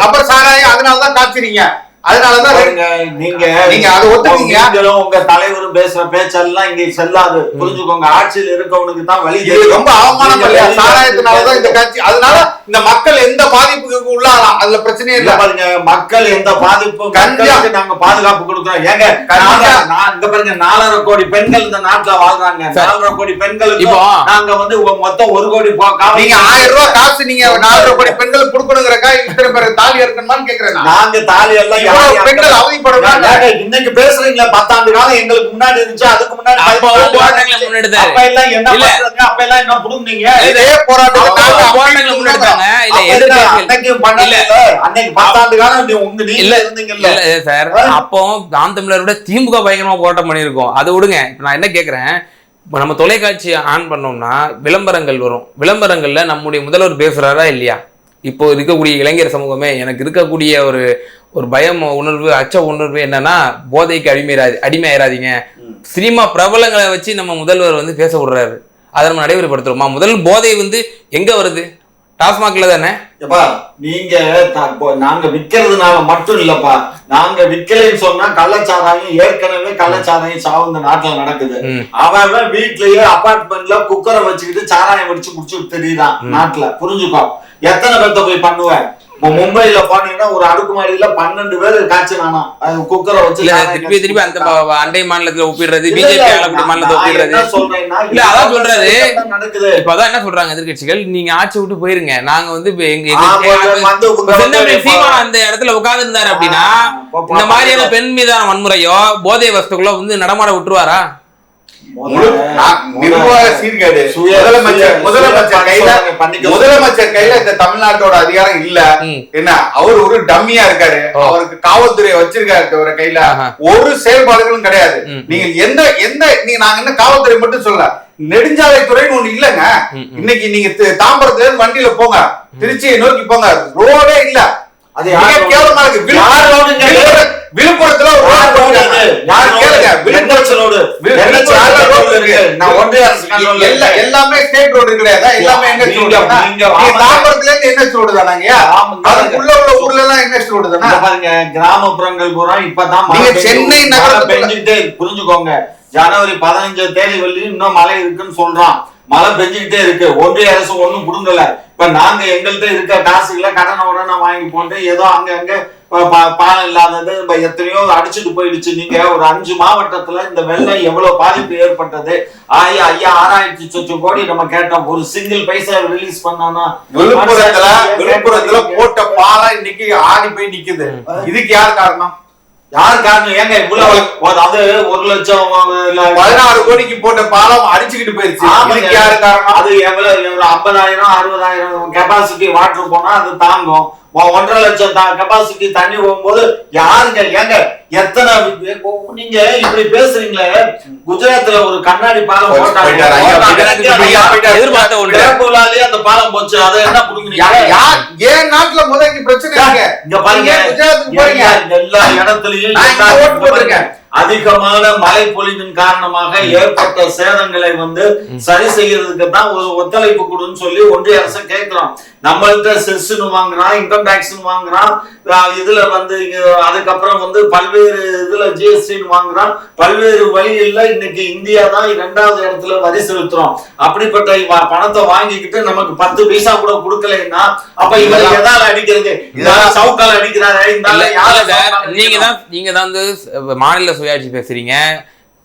அப்புறம் சாராயம் அதனாலதான் காய்ச்சிறீங்க. அதனாலதான் நீங்க அதை ஒத்துக்கீங்க. உங்க தலைவரும் பேசுற பேச்செல்லாம் இங்க செல்லாது. புரிஞ்சுக்கோங்க. ஆட்சியில் இருக்கவனுக்கு தான் வழி. ரொம்ப அவமானம் இல்லையா? சாராயத்தினாலதான் இந்த கட்சி. அதனால இந்த மக்கள் எந்த பாதிப்புக்கு உள்ளாகலாம், அதுல பிரச்சனையே இல்ல. பாருங்க, மக்கள் எந்த பாதிப்பு நாங்க பாதுகாப்பு கொடுக்குறோம். ஏங்க இங்க பாருங்க, 4.5 கோடி பெண்கள் இந்த நாட்டுல வாழ்றாங்க. 4.5 கோடி பெண்களுக்கு நாங்க வந்து மொத்தம் 1 கோடி. நீங்க 1000 ரூபாய் காசு நீங்க 4.5 கோடி பெண்களுக்கு கொடுக்கணுங்கிறக்கா இத்தனை பேர் தாலி இருக்கணுமான்னு கேக்குறேன். நாங்க தாலி எல்லாம் பெண்கள் அவதிப்படுறாங்க. இன்னைக்கு பேசுறீங்களா? 10 ஆண்டு காலம் எங்களுக்கு முன்னாடி இருந்துச்சு, அதுக்கு முன்னாடி என்ன புடுங்க? இதே போராட்டத்தை அப்போ நாம் தமிழரோட திமுக பயங்கரமா போராட்டம் பண்ணிருக்கோம். அதை விடுங்க. இப்ப நான் என்ன கேக்குறேன், இப்போ நம்ம தொலைக்காட்சியை ஆன் பண்ணோம்னா விளம்பரங்கள் வரும். விளம்பரங்களில் நம்முடைய முதல்வர் பேசுகிறாரா இல்லையா? இப்போ இருக்கக்கூடிய இளைஞர் சமூகமே எனக்கு இருக்கக்கூடிய ஒரு பயம் உணர்வு, அச்ச உணர்வு என்னன்னா, போதைக்கு அடிமையாயிராதீங்க. சினிமா பிரபலங்களை வச்சு நம்ம முதல்வர் வந்து பேச விடுறாரு. அதை நம்ம நடைமுறைப்படுத்துறோமா? முதல் போதை வந்து எங்க வருது? டாஸ்மாக்ல தானே. நீங்க நாங்க விக்கிறதுனால மட்டும் இல்லப்பா, நாங்க விக்கலைன்னு சொன்னா கள்ளச்சாராயம் ஏற்கனவே கள்ளச்சாராயம் சாவு இந்த நாட்டுல நடக்குது. அவன் வீட்லயே அபார்ட்மெண்ட்ல குக்கரை வச்சுக்கிட்டு சாராயம் வச்சு குடிச்சுட்டு தெரியுதான் நாட்டுல. புரிஞ்சுக்கோ, எத்தனை பேர்த்த போய் பண்ணுவேன்? மும்பைல போனீங்கன்னா ஒரு அடுக்குமாடியில 12 பேர் காய்ச்சினானா குக்கரை வச்சு. திருப்பி அந்த அண்டை மாநிலத்துல ஒப்பிடுறது, பிஜேபி மாநிலத்தை ஒப்பிடுறது இல்ல, அதான் சொல்றாரு. இப்ப அதான் என்ன சொல்றாங்க எதிர்கட்சிகள், நீங்க ஆட்சி விட்டு போயிருங்க, நாங்க வந்து அந்த இடத்துல உட்கார்ந்து இருந்தாரு அப்படின்னா இந்த மாதிரியான பெண் மீதான வன்முறையோ போதை வஸ்துகளோ வந்து நடமாட விட்டுருவாரா? நிர்வாக சீர்கேடு முதலமைச்சர் கையில இந்த தமிழ்நாட்டோட அதிகாரம் இல்ல. என்ன, அவர் ஒரு டம்மியா இருக்காரு. அவருக்கு காவல்துறையை வச்சிருக்காரு, ஒரு கையில ஒரு செயல்பாடுகளும் கிடையாது. நீங்க நாங்க என்ன காவல்துறை மட்டும் சொல்ல, நெடுஞ்சாலைத்துறைன்னு ஒண்ணு இல்லங்க. இன்னைக்கு நீங்க தாம்பரத்துல இருந்து வண்டியில போங்க, திருச்சியை நோக்கி போங்க, ரோடே இல்ல. அது கேவலமா இருக்கு. விழுப்புரத்துல எல்லாமே ஸ்டேட் ரோடு கிடையாது, எல்லாமே தாம்பரத்துல இருந்து என்எச் ரோடு தானாங்க. அதுக்குள்ள உள்ள ஊர்ல எல்லாம் என்எச் ரோடு தானே. பாருங்க, கிராமப்புறங்கள் பூரா இப்பதான் சென்னை நகரம் பெஞ்சுக்கிட்டே புரிஞ்சுக்கோங்க. ஜனவரி 15 தேதி வரையும் இன்னும் மழை இருக்குன்னு சொல்றான். மழை பெஞ்சுக்கிட்டே இருக்கு. ஒன்றிய அரசு ஒண்ணும் புடுங்கல. இப்ப நாங்க எங்கள்கிட்ட இருக்க காசுகளை கடனை உடனே வாங்கி போட்டு ஏதோ அங்க பாலம் இல்லாதது எத்தனையோ அடிச்சுட்டு போயிடுச்சு. நீங்க ஒரு 5 மாவட்டத்துல இந்த வெள்ளம் எவ்வளவு பாதிப்பு ஏற்பட்டது? 6,000 கோடி நம்ம கேட்டோம். ஒரு சிங்கிள் பைசா ரிலீஸ் பண்ணோம்னா விழுப்புரத்துல போட்ட பாலம் இன்னைக்கு ஆடி போய் நிக்குது. இதுக்கு யார் காரணம்? யார் காரணம்? ஏங்க இவ்வளவு, அது 1,00,000 கோடிக்கு போட்ட பாலம் அடிச்சுக்கிட்டு போயிருச்சு. யாரு காரணம்? அது எவ்வளவு 50,000 60,000 கெப்பாசிட்டி வாட்டர் போனா அது தாங்கும். 1,50,000 கெப்பாசிட்டி தண்ணி போகும்போது யாருங்க? ஏங்க எத்தனை நீங்க இப்படி பேசுறீங்களே. குஜராத்ல ஒரு கண்ணாடி பாலம் போட்டாங்க, அந்த பாலம் போச்சு. அதை என்ன புடுங்குறீங்க? ஏன் நாட்டுல முதல் பிரச்சனை இங்க பாருங்க, எல்லா இடத்துலயும் அதிகமான மழை பொழிவின் காரணமாக ஏற்பட்ட சேதங்களை வந்து சரி செய்யறதுக்கு தான் ஒரு ஒத்துழைப்பு கொடுன்னு சொல்லி ஒன்றிய அரசு கேட்கிறோம். நம்மள்கிட்ட செஸ்ன்னு வாங்குறான், இன்கம் டாக்ஸ் வாங்குறான், இதுல வந்து அதுக்கப்புறம் வந்து பல்வேறு இதுல ஜிஎஸ்டின்னு வாங்குறான். பல்வேறு வழிகள்ல இன்னைக்கு இந்தியா தான் 2வது இடத்துல வரி செலுத்துறோம். அப்படிப்பட்ட பணத்தை வாங்கிக்கிட்டு நமக்கு 10 பைசா கூட கொடுக்கலைன்னா அப்ப இவரை எதால அடிக்கிறது? இதால சவுக்கால அடிக்கிறாரு. நீங்க தான் வந்து மாநில சுயாட்சி பேசுறீங்க.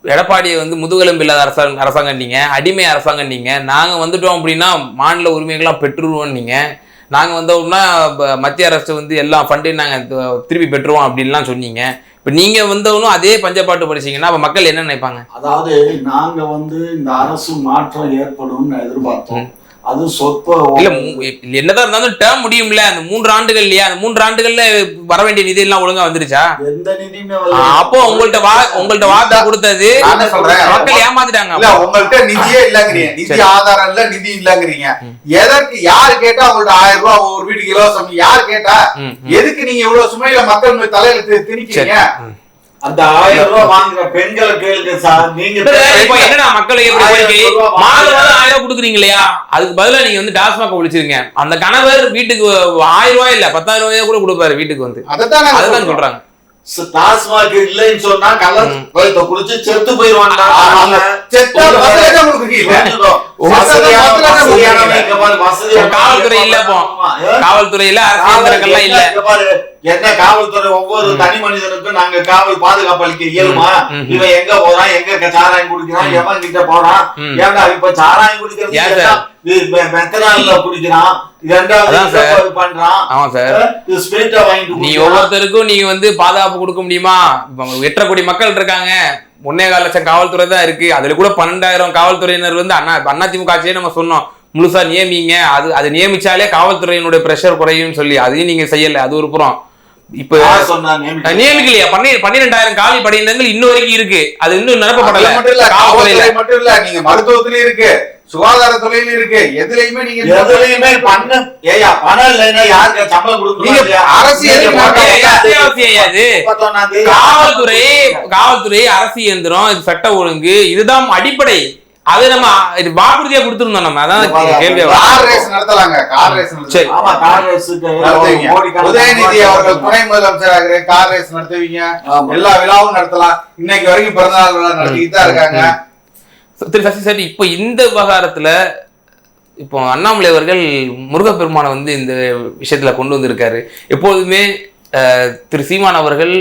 எடப்பாடியை வந்து முதுகெலும்பு இல்லாத அரசாங்கம் நீங்க, அடிமை அரசாங்கம் நீங்க. நாங்க வந்துட்டோம் அப்படின்னா மாநில உரிமைகள்லாம் பெற்றுருவோம் நீங்க. நாங்க வந்தோம்னா மத்திய அரசு வந்து எல்லா ஃபண்டையும் நாங்க திருப்பி பெற்றுருவோம் அப்படின்லாம் சொன்னீங்க. இப்ப நீங்க வந்தவனும் அதே பஞ்சப்பாட்டு படிச்சீங்கன்னா அப்ப மக்கள் என்ன நினைப்பாங்க? அதாவது நாங்க வந்து இந்த அரசு மாற்றம் ஏற்படும் எதிர்பார்த்தோம். அது சொற்ப இல்ல, என்னதான் இருந்தாலும் டேர்ம் முடியும்ல. அந்த 3 ஆண்டுகள் இல்லையா, அந்த 3 ஆண்டுகள்ல வர வேண்டிய நிதி எல்லாம் ஒழுங்கா வந்துருச்சா? எந்த நிதியுமே அப்போ உங்கள்ட்ட வாக்கு கொடுத்தது மக்கள் ஏமாத்திட்டாங்க. இல்ல, உங்கள்ட்ட நிதியே இல்லங்கிறீங்க, நிதி ஆதாரம் இல்ல, நிதி இல்லங்கிறீங்க. எதற்கு? யாரு கேட்டா உங்கள்ட்ட 1000 ரூபாய் ஒரு வீட்டுக்கு இலவசம்? யாரு கேட்டா? எதுக்கு நீங்க இவ்வளவு சுமையில மக்கள் தலையில திணிக்கிறீங்க? அந்த 1000 ரூபாய் வாங்குற பெண்களை கேளுங்க சார். நீங்க என்னடா மக்களுக்கு எப்படி 1000 கொடுக்குறீங்க இல்லையா, அதுக்கு பதிலா நீங்க வந்து டாஸ்மாக் ஒழிச்சிருங்க. அந்த கணவர் வீட்டுக்கு 1000 ரூபாய் இல்ல 10,000 ரூபாய் கூட கொடுப்பாரு வீட்டுக்கு வந்து. அதான் சொல்றாங்க. டாஸ்மாக் இல்லைன்னு சொன்னா கள்ளத்தை குடிச்சு செத்து போயிருவாங்க. காவல்துறை இல்ல, காவல்துறையில அரசியல் இல்ல. என்ன காவல்துறை? ஒவ்வொரு தனி மனிதனுக்கும் நாங்க காவல் பாதுகாப்பு அளிக்க இயலுமா? இவன் எங்க போறான், எங்க சாராயம் குடிக்கிறான், எவன் கிட்ட போறான்? ஏன்னா இப்ப சாராயம் குடிக்கிறது குடிக்கிறான், நீ ஒவ்வொருத்தருக்கும் நீங்க வந்து பாதுகாப்பு கொடுக்க முடியுமா? 8.5 கோடி மக்கள் இருக்காங்க, 1.25 லட்சம் காவல்துறை தான் இருக்கு. அதுல கூட 12,000 காவல்துறையினர் வந்து அதிமுக ஆட்சியே நம்ம சொன்னோம் முழுசா நியமிங்க. அது நியமிச்சாலே காவல்துறையினுடைய பிரஷர் குறையும் சொல்லி அதையும் நீங்க செய்யல. அது ஒரு புறம். இப்ப நியமிக்கலையா? 12,000 காலி படையினங்கள் இன்னும் வரைக்கும் இருக்கு. அது இன்னும் நிரப்பப்படல. காவல்துறை மட்டும் இல்ல, நீங்க மருத்துவத்திலயும் இருக்கு, சுகாதாரத்துறையிலும் இருக்கு, எதுலயுமே நீங்க எதுலயுமே பணம் இல்லைன்னா யாருக்கு சம்பளம் கொடுக்கணும்? காவல்துறை அரசு இயந்திரம், இது சட்ட ஒழுங்கு, இதுதான் அடிப்படை. அது நம்ம வாக்குறுதியா கொடுத்துருந்தோம். நம்ம அதான் கேள்வி. கார் ரேஸ் நடத்தலாங்க, கார் ரேஸ் உதயநிதி அவர்கள் துணை முதலமைச்சராக கார் ரேஸ் நடத்துவீங்க, எல்லா விழாவும் நடத்தலாம். இன்னைக்கு வரைக்கும் பிறந்தநாள் விழா நடத்திட்டு தான் இருக்காங்க. திரு சசி சார், இப்போ இந்த விவகாரத்துல இப்போ அண்ணாமலை அவர்கள் முருகப்பெருமானை வந்து இந்த விஷயத்துல கொண்டு வந்திருக்காரு. எப்போதுமே திரு சீமான் அவர்கள்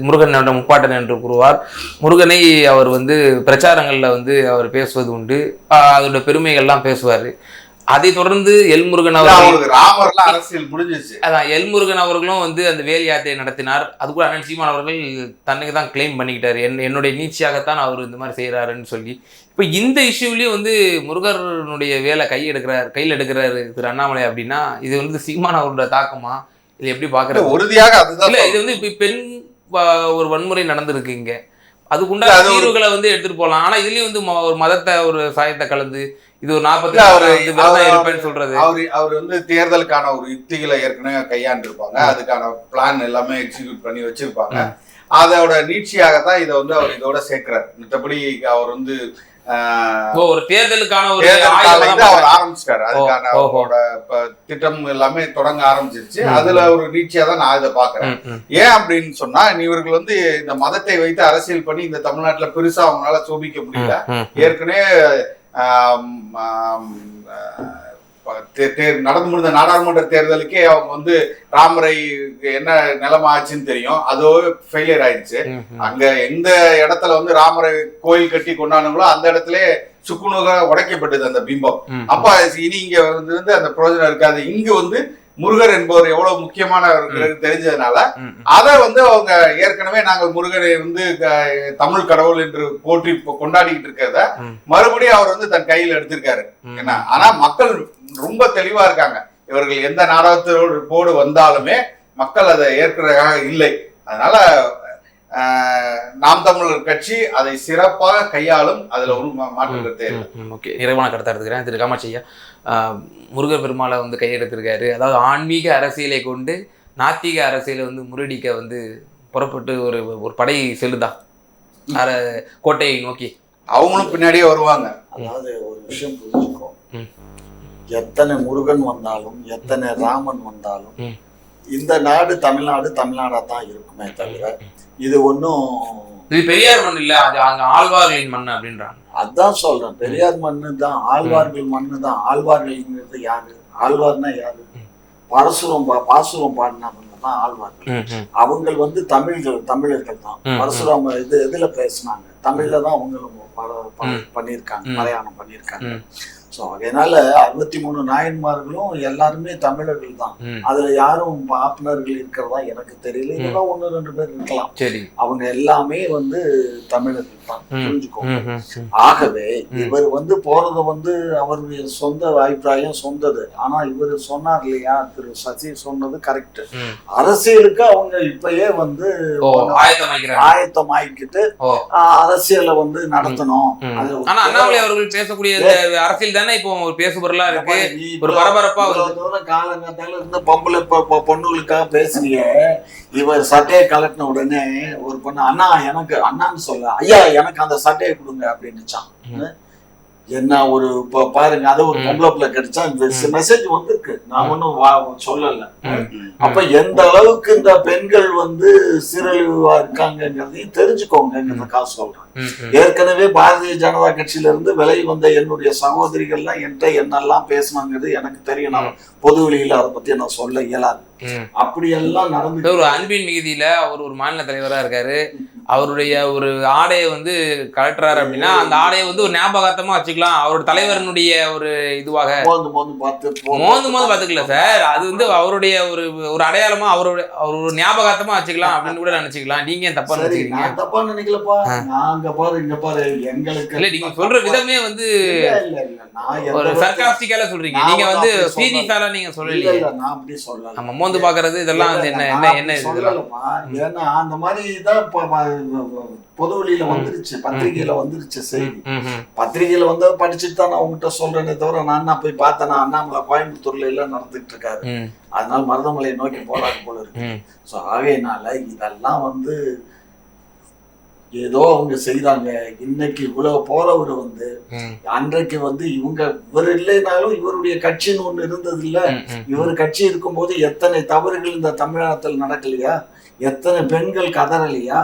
முருகன் முப்பாட்டன் என்று கூறுவார். முருகனை அவர் வந்து பிரச்சாரங்கள்ல வந்து அவர் பேசுவது உண்டு, அதோட பெருமைகள்லாம் பேசுவார். அதை தொடர்ந்து எல்முருகன் அவர்கள் அரசியல் முடிஞ்சிச்சு. அதான் எல்முருகன் அவர்களும் வந்து அந்த வேல் யாத்திரை நடத்தினார். அது கூட அண்ணன் சீமான் அவர்கள் தன்னைக்கு தான் கிளைம் பண்ணிக்கிட்டாரு, என்னுடைய நீட்சியாகத்தான் அவர் இந்த மாதிரி செய்யறாருன்னு சொல்லி. இப்போ இந்த இஷ்யூலயும் வந்து முருகனுடைய வேலை கையில் எடுக்கிறாரு திரு அண்ணாமலை அப்படின்னா, இது வந்து சீமான் அவரோட தாக்கமா? இது எப்படி பாக்குறது? உறுதியாக அதுதான் இல்ல, இது வந்து இப்ப பெண் ஒரு வன்முறை நடந்திருக்கு இங்க, அதுக்குண்டான தீர்வுகளை வந்து எடுத்துட்டு போகலாம். ஆனா இதுலயும் வந்து ஒரு மதத்தை ஒரு சாயத்தை கலந்து இது ஒரு 40 சொல்றது. அவர் வந்து தேர்தலுக்கான ஒரு யுக்திகளை ஏற்கனவே கையாண்டு இருப்பாங்க, அதுக்கான பிளான் எல்லாமே எக்ஸிக்யூட் பண்ணி வச்சிருப்பாங்க. அதோட நீட்சியாகத்தான் இதை வந்து அவர் இதோட சேர்க்கிறார். மற்றபடி அவர் வந்து ஒரு தேர்தலுக்கான ஒரு அவர் ஆரம்பிச்சிட்டாரு. அதுக்கான அவரோட திட்டம் எல்லாமே தொடங்க ஆரம்பிச்சிருச்சு. அதுல ஒரு நீட்சியா தான் நான் இதை பாக்குறேன். ஏன் அப்படின்னு சொன்னா, இவர்கள் வந்து இந்த மதத்தை வைத்து அரசியல் பண்ணி இந்த தமிழ்நாட்டுல பெருசா அவங்களால சோபிக்க முடியல. ஏற்கனவே நடந்து முடிந்த நாடாளுமன்ற தேர்தலுக்கே அவங்க வந்து ராமரை என்ன நிலைமை ஆச்சுன்னு தெரியும், அதோ ஃபெயிலியர் ஆயிடுச்சு. அங்க எந்த இடத்துல வந்து ராமரை கோயில் கட்டி கொண்டாடுங்களோ அந்த இடத்துல சுக்குநூக உடைக்கப்பட்டது அந்த பிம்பம். அப்ப இனி இங்க வந்து அந்த பிரயோஜனம் இருக்காது. இங்க வந்து முருகர் என்பவர் எவ்வளவு முக்கியமானவர்களுக்கு தெரிஞ்சதுனால அதை வந்து அவங்க ஏற்கனவே நாங்கள் முருகரை வந்து தமிழ் கடவுள் என்று போற்றி கொண்டாடிக்கிட்டு இருக்கிறத மறுபடியும் அவர் வந்து தன் கையில் எடுத்திருக்காரு. என்ன, ஆனா மக்கள் ரொம்ப தெளிவா இருக்காங்க. இவர்கள் எந்த நாடகத்தோடு வந்தாலுமே மக்கள் அதை ஏற்கிறதாக இல்லை. அதனால நாம் தமிழர் கட்சி அதை சிறப்பாக கையாளும், அதுல ஒரு மாற்று கருத்தே இல்லை. ஓகே, நிறைவான கருத்தை எடுத்துக்கிறேன். திரு காமாட்சியா, முருகர் பெருமாளை வந்து கையெடுத்திருக்காரு. அதாவது ஆன்மீக அரசியலை கொண்டு நாத்திக அரசியலை வந்து முறியடிக்க வந்து புறப்பட்டு ஒரு படை செல்லுதா கோட்டையை நோக்கி? அவங்களும் பின்னாடியே வருவாங்க. அதாவது ஒரு விஷயம் புரிஞ்சுக்கோ, எத்தனை முருகன் வந்தாலும் எத்தனை ராமன் வந்தாலும் இந்த நாடு தமிழ்நாடா தான் இருக்குமே தவிர இது ஒன்றும் இது பெரியார் மண் இல்ல, அங்க ஆழ்வார்களின் மண் அப்படின்றாங்க. அதான் சொல்றேன், பெரியார் மண்ணு தான், ஆழ்வார்கள் மண்ணு தான். ஆழ்வார்கள்ங்கிறது யாரு? ஆழ்வார்னா யாரு? பாசுரம் பாடினவங்க தான் ஆழ்வார்கள். அவங்க வந்து தமிழர்கள் தான். பரசுராம எதுல பேசினாங்க? தமிழ்ல தான் அவங்களும் பண்ணியிருக்காங்க, மலையாளம் பண்ணியிருக்காங்க. ஸோ அதனால 63 நாயன்மார்களும் எல்லாருமே தமிழர்கள் தான். அதுல யாரும் பாப்பனர்கள் இருக்கிறதா எனக்கு தெரியல. இதெல்லாம் 1-2 பேர் இருக்கலாம். அவங்க எல்லாமே வந்து தமிழர்கள் தான், புரிஞ்சுக்கோங்க. ஆகவே இவர் வந்து போறது வந்து அவருடைய சொந்த அபிப்பிராயம், சொந்தது. ஆனா இவர் சொன்னார் இல்லையா, திரு சசி சொன்னது கரெக்ட். அரசியலுக்கு அவங்க இப்பயே வந்து ஆயத்தமாக்கிட்டு அரசியலை வந்து நடத்தணும். ஆனா அண்ணாமலை அவர்கள் பேசக்கூடிய அரசியல் இப்போ ஒரு பேசுபொருளா இருக்கு, ஒரு பரபரப்பா காலங்காத்தால இருந்து பொம்பளை பொண்ணுகளுக்காக பேசுறீங்க. இவர் சட்டையை கலட்டின உடனே ஒரு பொண்ணு அண்ணா எனக்கு அண்ணான்னு சொல்ல, ஐயா எனக்கு அந்த சட்டையை கொடுங்க அப்படின்னுச்சான். என்ன ஒரு பாருங்க, அது ஒரு பொம்பளை பிள்ளை கிடைச்சா மெசேஜ் வந்திருக்கு, நான் ஒன்னும் சொல்லல. அப்ப எந்த அளவுக்கு இந்த பெண்கள் வந்து சீரழிவா இருக்காங்கிறதையும் தெரிஞ்சுக்கோங்க. சொல்றேன், ஏற்கனவே பாரதிய ஜனதா கட்சியில இருந்து விலகி வந்த என்னுடைய சகோதரிகள்லாம் என்கிட்ட என்னெல்லாம் பேசினாங்கிறது எனக்கு தெரியும். நான் பொது வெளியில அதை பத்தி நான் சொல்ல இயலாது. அப்படி எல்லாம் நடந்து ஒரு அன்பின் மிகுதியில அவர் ஒரு மாநில தலைவரா இருக்காரு. அவருடைய ஒரு ஆடையை வந்து கலட்டுறாரு அப்படின்னா அந்த ஆடையை வந்து ஒரு ஞாபகார்த்தமா வச்சுக்கலாம். அவரோட தலைவரனுடைய ஒரு இதுவாக மோந்து பாத்துக்கல சார். அது வந்து அவருடைய ஒரு ஒரு அடையாளமா அவர் ஒரு ஞாபகார்த்தமா வச்சுக்கலாம் அப்படின்னு கூட நினைச்சுக்கலாம். நீங்க ஏன் தப்பா நினைச்சுக்கிறீங்க? தப்பா நினைக்கலப்பா. நாங்க பாரு இங்க பாரு எங்களுக்கு இல்ல நீங்க சொல்ற விதமே வந்து ஒரு சர்காஸ்டிக்கால சொல்றீங்க. நீங்க வந்து சீரியஸால நீங்க சொல்லலையே. நான் அப்படி சொல்லல. நம்ம மோந்து பாக்குறது இதெல்லாம் வந்து என்ன சொல்லலமா. ஏன்னா அந்த மாதிரி தான் பொது வழியில வந்துருச்சு, பத்திரிகையில வந்துருச்சு செய்தி. பத்திரிகையில வந்து படிச்சுட்டு தான் நான் உங்ககிட்ட சொல்றேனே தவிர நான் போய் பார்த்தேன்னா அண்ணாமலை கோயம்புத்தூர்ல எல்லாம் நடந்துட்டு இருக்காரு. அதனால மருதமலையை நோக்கி போராடு போல இருக்கு. சோ ஆகையினால இதெல்லாம் வந்து ஏதோ அவங்க செய்தாங்க. இன்னைக்கு இவ்வளவு போறவர் வந்து அன்றைக்கு வந்து இவர் இல்லைனாலும் இவருடைய கட்சின்னு ஒண்ணு இருந்தது இல்ல. இவர் கட்சி இருக்கும்போது எத்தனை தவறுகள் இந்த தமிழகத்தில் நடக்கலையா? எத்தனை பெண்கள் கதறலையா?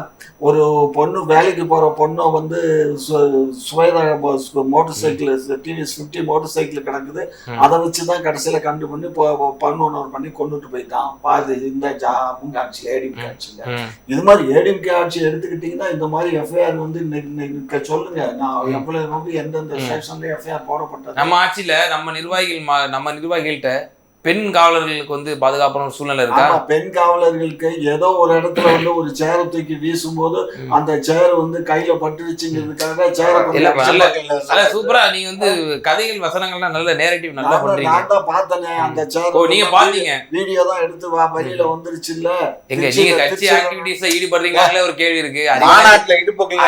ஒரு பொண்ணு வேலைக்கு போற பொண்ணை வந்து Shweta motor cycle TVS 50 motor cycle கிடக்குது. அதை வச்சுதான் கடைசியில கண்டு பண்ணி பண்ணுணர் பண்ணி கொண்டுட்டு போயிட்டான். பாது இந்த அவங்க ஆட்சியில ஏடிஎம்கே ஆட்சியில. இது மாதிரி ஏடிஎம்கே ஆட்சி எடுத்துக்கிட்டீங்கன்னா இந்த மாதிரி எஃப்ஐஆர் வந்து சொல்லுங்க. நான் எவ்வளவு எந்தெந்த ஸ்டேஷன்ல எஃப்ஐஆர் போடப்பட்டது. நம்ம ஆட்சியில நம்ம நிர்வாகிகள்கிட்ட பெண் காவலர்களுக்கு வந்து பாதுகாப்பான ஒரு சூழ்நிலை இருக்கா? பெண் காவலர்களுக்கு ஏதோ ஒரு இடத்துல வந்து ஒரு சேரை தூக்கி வீசும் போது அந்த சேர் வந்து கையில பட்டுருச்சுங்கிறதுக்காக சேரை சூப்பரா நீங்க வந்து கதைகள் வசனங்கள்லாம் நல்ல நேரட்டிவ் நல்லா பண்றீங்க. நான் தான் பார்த்தனே அந்த சேர். நீங்க பாத்தீங்க? வீடியோ தான் எடுத்து வெளியில வந்துருச்சு இல்ல. எங்க நீங்க கட்சி ஆக்டிவிட்டீஸ்ல ஈடுபடுறீங்களா ஒரு கேள்வி இருக்கு.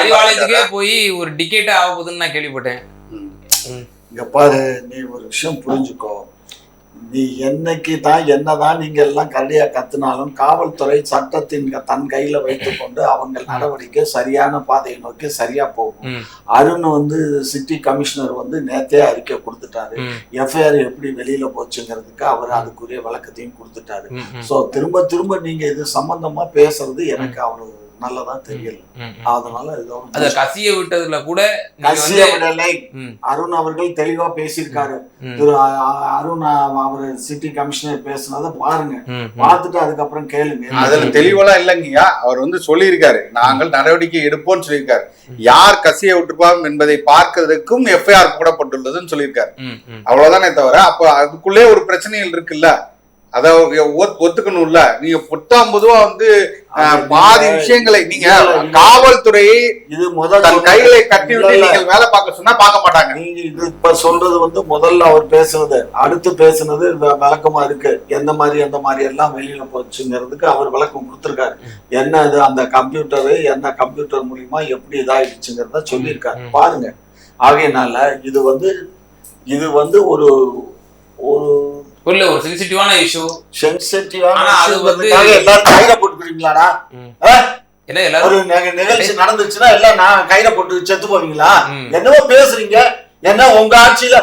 அறிவாலயத்துக்கே போய் ஒரு டிக்கெட் ஆக போகுதுன்னு நான் கேள்விப்பட்டேன். இங்க பாரு, நீ ஒரு விஷயம் புரிஞ்சுக்கோ. நீ என்னைக்கு தான் என்னதான் நீங்க எல்லாம் கரடியா கத்துனாலும் காவல்துறை சட்டத்தின் தன் கையில வைத்துக் கொண்டு அவங்க நடவடிக்கை சரியான பாதையை நோக்கி சரியா போகும். அருண் வந்து சிட்டி கமிஷனர் வந்து நேத்தே அறிக்கை கொடுத்துட்டாரு. எஃப்ஐஆர் எப்படி வெளியில போச்சுங்கிறதுக்கு அவர் அதுக்குரிய விளக்கத்தையும் கொடுத்துட்டாரு. சோ திரும்ப திரும்ப நீங்க இது சம்பந்தமா பேசுறது எனக்கு அவ்வளவு நல்லதா தெரியல. அதனால கசிய விட்டதுல கூட அருண் அவர்கள் தெளிவா பேசியிருக்காரு. அருண் அவர் சிட்டி கமிஷனர் பேசினதை பாருங்க, பார்த்துட்டு அதுக்கப்புறம் கேளுங்க. அதுல தெளிவெல்லாம் இல்லைங்கய்யா. அவர் வந்து சொல்லியிருக்காரு, நாங்கள் நடவடிக்கை எடுப்போம்னு சொல்லியிருக்காரு. யார் கசிய விட்டுப்பாம் என்பதை பார்க்கறதுக்கும் எஃப்ஐஆர் போடப்பட்டுள்ளதுன்னு சொல்லியிருக்காரு. அவ்வளவுதானே தவிர அப்ப அதுக்குள்ளே ஒரு பிரச்சனைகள் இருக்குல்ல, அத ஒத்துக்கணும்ல. நீங்க பொதுவா வந்து பாதி விஷயங்களை நீங்க காவல்துறையை இது முதல் கைகளை கட்டி விட்டு நீங்கள் வேலை பார்க்க சொன்னா பார்க்க மாட்டாங்க. நீங்க இது இப்ப சொல்றது வந்து முதல்ல அவர் பேசுனது, அடுத்து பேசுனது விளக்கமா இருக்கு. எந்த மாதிரி எல்லாம் வெளியில போச்சுங்கிறதுக்கு அவர் விளக்கம் கொடுத்திருக்காரு. என்ன இது அந்த கம்ப்யூட்டரு, என்ன கம்ப்யூட்டர் மூலியமா எப்படி இதாயிடுச்சுங்கிறத சொல்லியிருக்காரு. பாருங்க. ஆகையினால இது வந்து ஒரு ஒரு சென்சிட்டிவான இஷ்யூ. சென்சிட்டிவான அது வந்து எல்லாரும் கையில போட்டுக்கிறீங்களாடா? ஒரு நிகழ்ச்சி நடந்துச்சுன்னா எல்லாம் நான் கையில போட்டு செத்து போவீங்களா? என்னவோ பேசுறீங்க. என்ன உங்க ஆட்சியில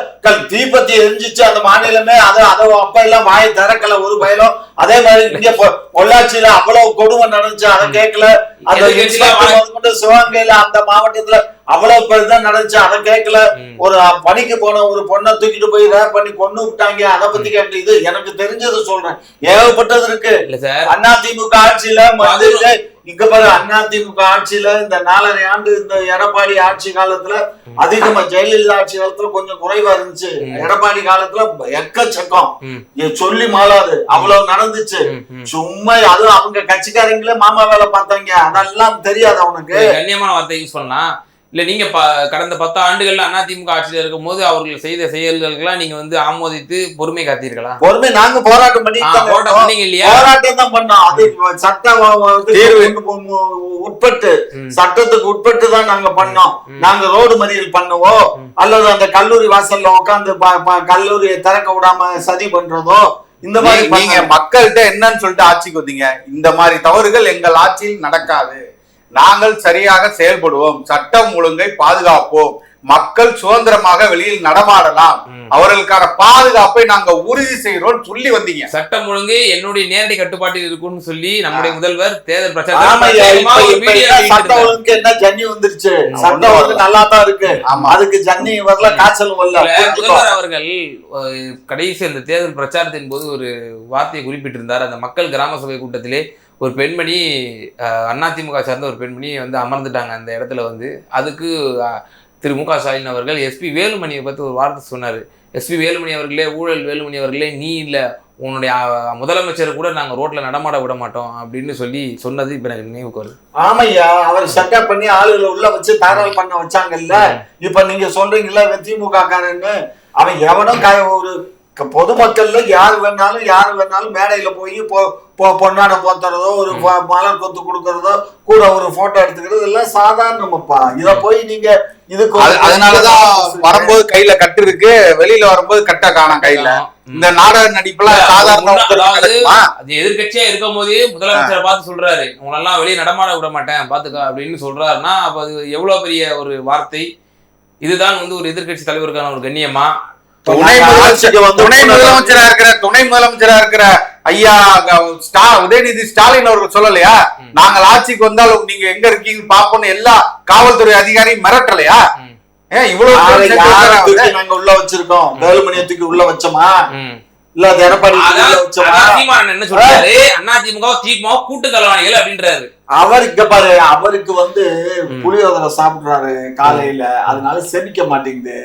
தீபத்தி எரிஞ்சிச்சு அந்த மாநிலமே, அதை அப்ப எல்லாம் வாயை திறக்கல ஒரு பயலும். அதே மாதிரி இங்க பொள்ளாச்சியில அவ்வளவு கொடுமை நடந்துச்சு, அதை கேட்கல. அந்த சிவகங்கையில அந்த மாவட்டத்துல அவ்வளவு பேருதான் நடந்துச்சு, அதை கேட்கல. ஒரு பணிக்கு போன ஒரு பொண்ணை தூக்கிட்டு போய் ரேப் பண்ணி கொண்டு விட்டாங்க, அதை பத்தி கேட்க. இது எனக்கு தெரிஞ்சது சொல்றேன், ஏகப்பட்டது இருக்கு. அதிமுக ஆட்சியில இங்க பாரு, அதிமுக ஆட்சியில இந்த 4.5 ஆண்டு இந்த எடப்பாடி ஆட்சி காலத்துல அதிகமா, ஜெயலலிதா ஆட்சி காலத்துல கொஞ்சம் குறைவா இருந்துச்சு. எடப்பாடி காலத்துல எக்கச்சக்கம் சொல்லி மாளாது அவ்வளவு நடந்துச்சு. சும்மா அது அவங்க கட்சிக்காரங்களே மாமா வேலை பார்த்தாங்க, அதெல்லாம் தெரியாது அவனுக்கு. கண்ணியமான வார்த்தை யூஸ் பண்ணா இல்ல. நீங்க கடந்த 10 ஆண்டுகள்ல அதிமுக ஆட்சியில இருக்கும் போது அவர்கள் செய்த செயல்களுக்கெல்லாம் நீங்க வந்து ஆமோதித்து பொறுமை காத்தீர்களா? பொறுமை நாங்க போராட்டம் பண்ணீங்க இல்லையா? போராட்டம் தான் பண்ணோம். அது உட்பட்டு, சட்டத்துக்கு உட்பட்டு தான் நாங்க பண்ணோம். நாங்க ரோடு மறியல் பண்ணுவோம், அல்லது அந்த கல்லூரி வாசல்ல உட்காந்து கல்லூரியை திறக்க விடாம சதி பண்றதோ, இந்த மாதிரி. நீங்க மக்கள்கிட்ட என்னன்னு சொல்லிட்டு ஆட்சிக்கு வந்தீங்க, இந்த மாதிரி தவறுகள் எங்கள் ஆட்சியில் நடக்காது, நாங்கள் சரியாக செயல்படுவோம், சட்டம் ஒழுங்கை பாதுகாப்போம், மக்கள் சுதந்திரமாக வெளியில் நடமாடலாம், அவர்களுக்கான பாதுகாப்பை நாங்க உறுதி செய்யறோம் சொல்லி வந்தீங்க. சட்டம் ஒழுங்கு என்னுடைய நேரடி கட்டுப்பாட்டில் இருக்கும்னு சொல்லி நம்முடைய முதல்வர் தேர்தல் சட்டம் ஒழுங்கு என்ன ஜன்னி வந்துருச்சு, சட்டம் ஒழுங்கு நல்லா தான் இருக்கு, அதுக்கு ஜன்னி வரல, காய்ச்சலும் வரல. முதல்வர் அவர்கள் கடைசி அந்த தேர்தல் பிரச்சாரத்தின் போது ஒரு வார்த்தையை குறிப்பிட்டிருந்தார். அந்த மக்கள் கிராம சபை கூட்டத்திலே ஒரு பெண்மணி அதிமுக சார்ந்த ஒரு பெண்மணி வந்து அமர்ந்துட்டாங்க அந்த இடத்துல வந்து. அதுக்கு திரு மு க ஸ்டாலின் அவர்கள் எஸ்பி வேலுமணியை பற்றி ஒரு வார்த்தை சொன்னார். எஸ்பி வேலுமணி அவர்களே, ஊழல் வேலுமணி அவர்களே, நீ இல்லை உன்னுடைய முதலமைச்சரை கூட நாங்கள் ரோட்டில் நடமாட விட மாட்டோம் அப்படின்னு சொல்லி சொன்னது இப்போ எனக்கு நினைவுக்கு வருது. ஆமையா, அவர் செட்டப் பண்ணி ஆளுகளை உள்ள வச்சு தாராள பண்ண வச்சாங்கல்ல. இப்ப நீங்க சொல்றீங்கல்ல திமுக காரன்னு, அவன் எவனும் ஒரு பொதுமக்கள்ல யாரு வேணாலும் மேடையில போய் பொன்னாட போத்துறதோ ஒரு மலர் கொத்து கொடுக்கறதோ கூட ஒரு போட்டோ எடுத்துக்கிறது எல்லாம் சாதாரணமாப்பா. இத போய் நீங்க இதுக்கு அதனாலதான் வரும்போது கையில கட்டு இருக்கு, வெளியில வரும்போது கட்ட காணோம் கையில. இந்த நாடக நடிப்புலாம் சாதாரண எதிர்கட்சியா இருக்கும் போதே முதலமைச்சரை பார்த்து சொல்றாரு, உங்களெல்லாம் வெளியே நடமாட விட மாட்டேன் பாத்துக்கா அப்படின்னு சொல்றாருன்னா அப்ப அது எவ்வளவு பெரிய ஒரு வார்த்தை. இதுதான் வந்து ஒரு எதிர்கட்சி தலைவருக்கான ஒரு கண்ணியமா? துணை முதலமைச்சரா இருக்கிற ஐயா உதயநிதி ஸ்டாலின் அவர்கள் சொல்லலையா, நாங்கள் ஆட்சிக்கு வந்தால் நீங்க எங்க இருக்கீங்க பாப்போம்னு எல்லா காவல்துறை அதிகாரியும் மிரட்டலையா? இவ்வளவு நாங்க உள்ள வச்சிருக்கோம், வேலுமணியை தூக்கி உள்ள வச்சோமா? இல்ல எடப்பாடி என்ன சொல்றாரு, அதிமுக திமுக கூட்டு கலவாணிகள் அப்படின்றாரு. அவருக்கு பாரு, அவருக்கு வந்து புளியோதரை சாப்பிடுறாரு காலையில, அதனால செமிக்க மாட்டேங்குது.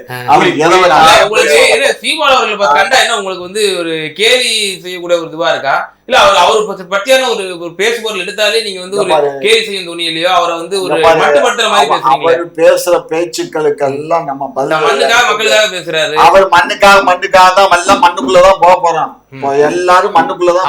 சீமான் அவர்கள் கண்டா என்ன உங்களுக்கு வந்து ஒரு கேலி செய்யக்கூடிய ஒரு இதுவா இருக்கா? இல்ல அவரு பற்றியான ஒரு பேசுபொருள் எடுத்தாலே நீங்க வந்து ஒரு கேலி செய்யும் துணியிலையோ அவரை வந்து ஒரு மட்டுப்படுத்துற மாதிரி பேசுறீங்க. அவர் பேசுற பேச்சுக்களுக்கு எல்லாம் நம்ம மண்ணுக்காக மக்களுக்காக பேசுறாரு. அவர் மண்ணுக்காக தான் எல்லாம் மண்ணுக்குள்ளதான் போக போறோம். எல்லாரும் மண்ணுக்குள்ளதான்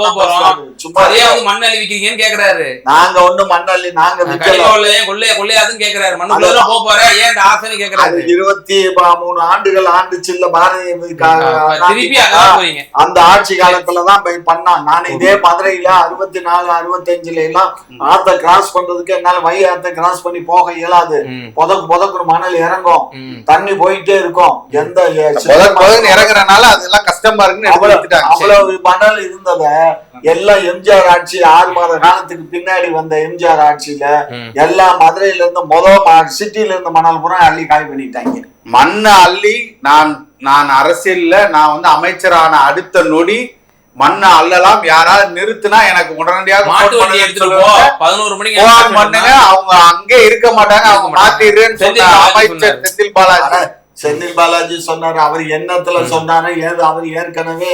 போக போறோம். சும்மா மண் அழிவிக்கிறீங்கன்னு கேக்குறாரு. நாங்க ஒண்ணு மண் அள்ளி நாங்க கொள்ளையாதுன்னு கேக்குறாரு. மண்ணுக்குள்ளதான் போக போற ஏன் ஆசைன்னு கேக்குறாரு. 23 ஆண்டுகள் ஆண்டுச்சுல்ல பாரதிய திருப்பி அதான் போறீங்க. அந்த ஆட்சி காலத்துலதான் போய் பண்ணான். நான் இதே மதுரையில 64 65 எல்லாம் ஆத்த கிராஸ் பண்றதுக்கு என்னால ஆத்த கிராஸ் பண்ணி போக இயலாது. புதக்கு மணல் இறங்கும், தண்ணி போயிட்டே இருக்கும். எந்த இறங்குறனால அதெல்லாம் கஷ்டமா இருக்குன்னு அவ்வளவு மணல் இருந்தத எல்லாம் எம்ஜிஆர் ஆட்சி 6 மாத காலத்துக்கு பின்னாடி வந்த எம்ஜிஆர் ஆட்சியில எல்லா மதுரையில இருந்து சிட்டில இருந்து மணல் பூரா அள்ளி காலி பண்ணிட்டாங்க. மண்ணை அள்ளி நான் அரசியல்ல நான் வந்து அமைச்சரான அடுத்த நொடி மண்ணை அள்ளலாம், யாராவது நிறுத்தினா எனக்கு உடனடியாக 11 மணிக்கு பண்ணுங்க. அவங்க அங்கே இருக்க மாட்டாங்க, அவங்க மாத்திடுறேன்னு சொன்ன அமைச்சர் செந்தில் பாலாஜி சொன்னாரு. அவர் எண்ணத்துல சொன்னாரு, அவர் ஏற்கனவே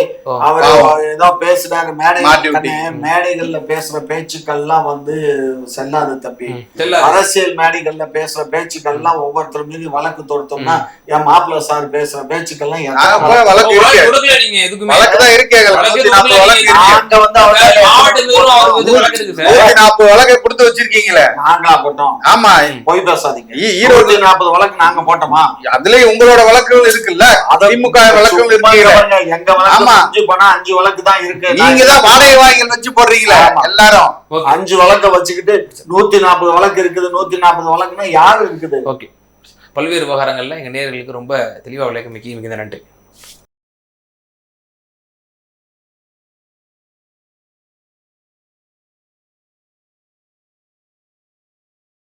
அவர் ஏதோ பேசினாரு. மேடைகள்ல பேசுற பேச்சுக்கள்லாம் வந்து செல்லாது தப்பி. அரசியல் மேடைகள்ல பேசுற பேச்சுக்கள்லாம் ஒவ்வொருத்தர் மீது வழக்கு தொடுத்தோம்னா, என் மாப்பிள்ள சார் பேசுற பேச்சுக்கள்லாம் வழக்கை கொடுத்து வச்சிருக்கீங்களே. நாங்களா போட்டோம்? ஆமா, போய் பேசாதீங்க. 240 வழக்கு நாங்க போட்டோமா? அதுலயும் உங்களோட வழக்குகள் இருக்குல்ல, திமுக வழக்குகள் இருக்கு. எங்க வழக்கு போனா 5 வழக்கு தான் இருக்கு. நீங்க தான் வாடகை வாங்கி வச்சு போடுறீங்களா எல்லாரும்? 5 வழக்க வச்சுக்கிட்டு 140 வழக்கு இருக்குது. 140 வழக்குன்னா யாரு இருக்குது? ஓகே, பல்வேறு விவகாரங்கள்ல எங்க நேயர்களுக்கு ரொம்ப தெளிவா விளக்கமிக்க மிகுந்த நன்றி.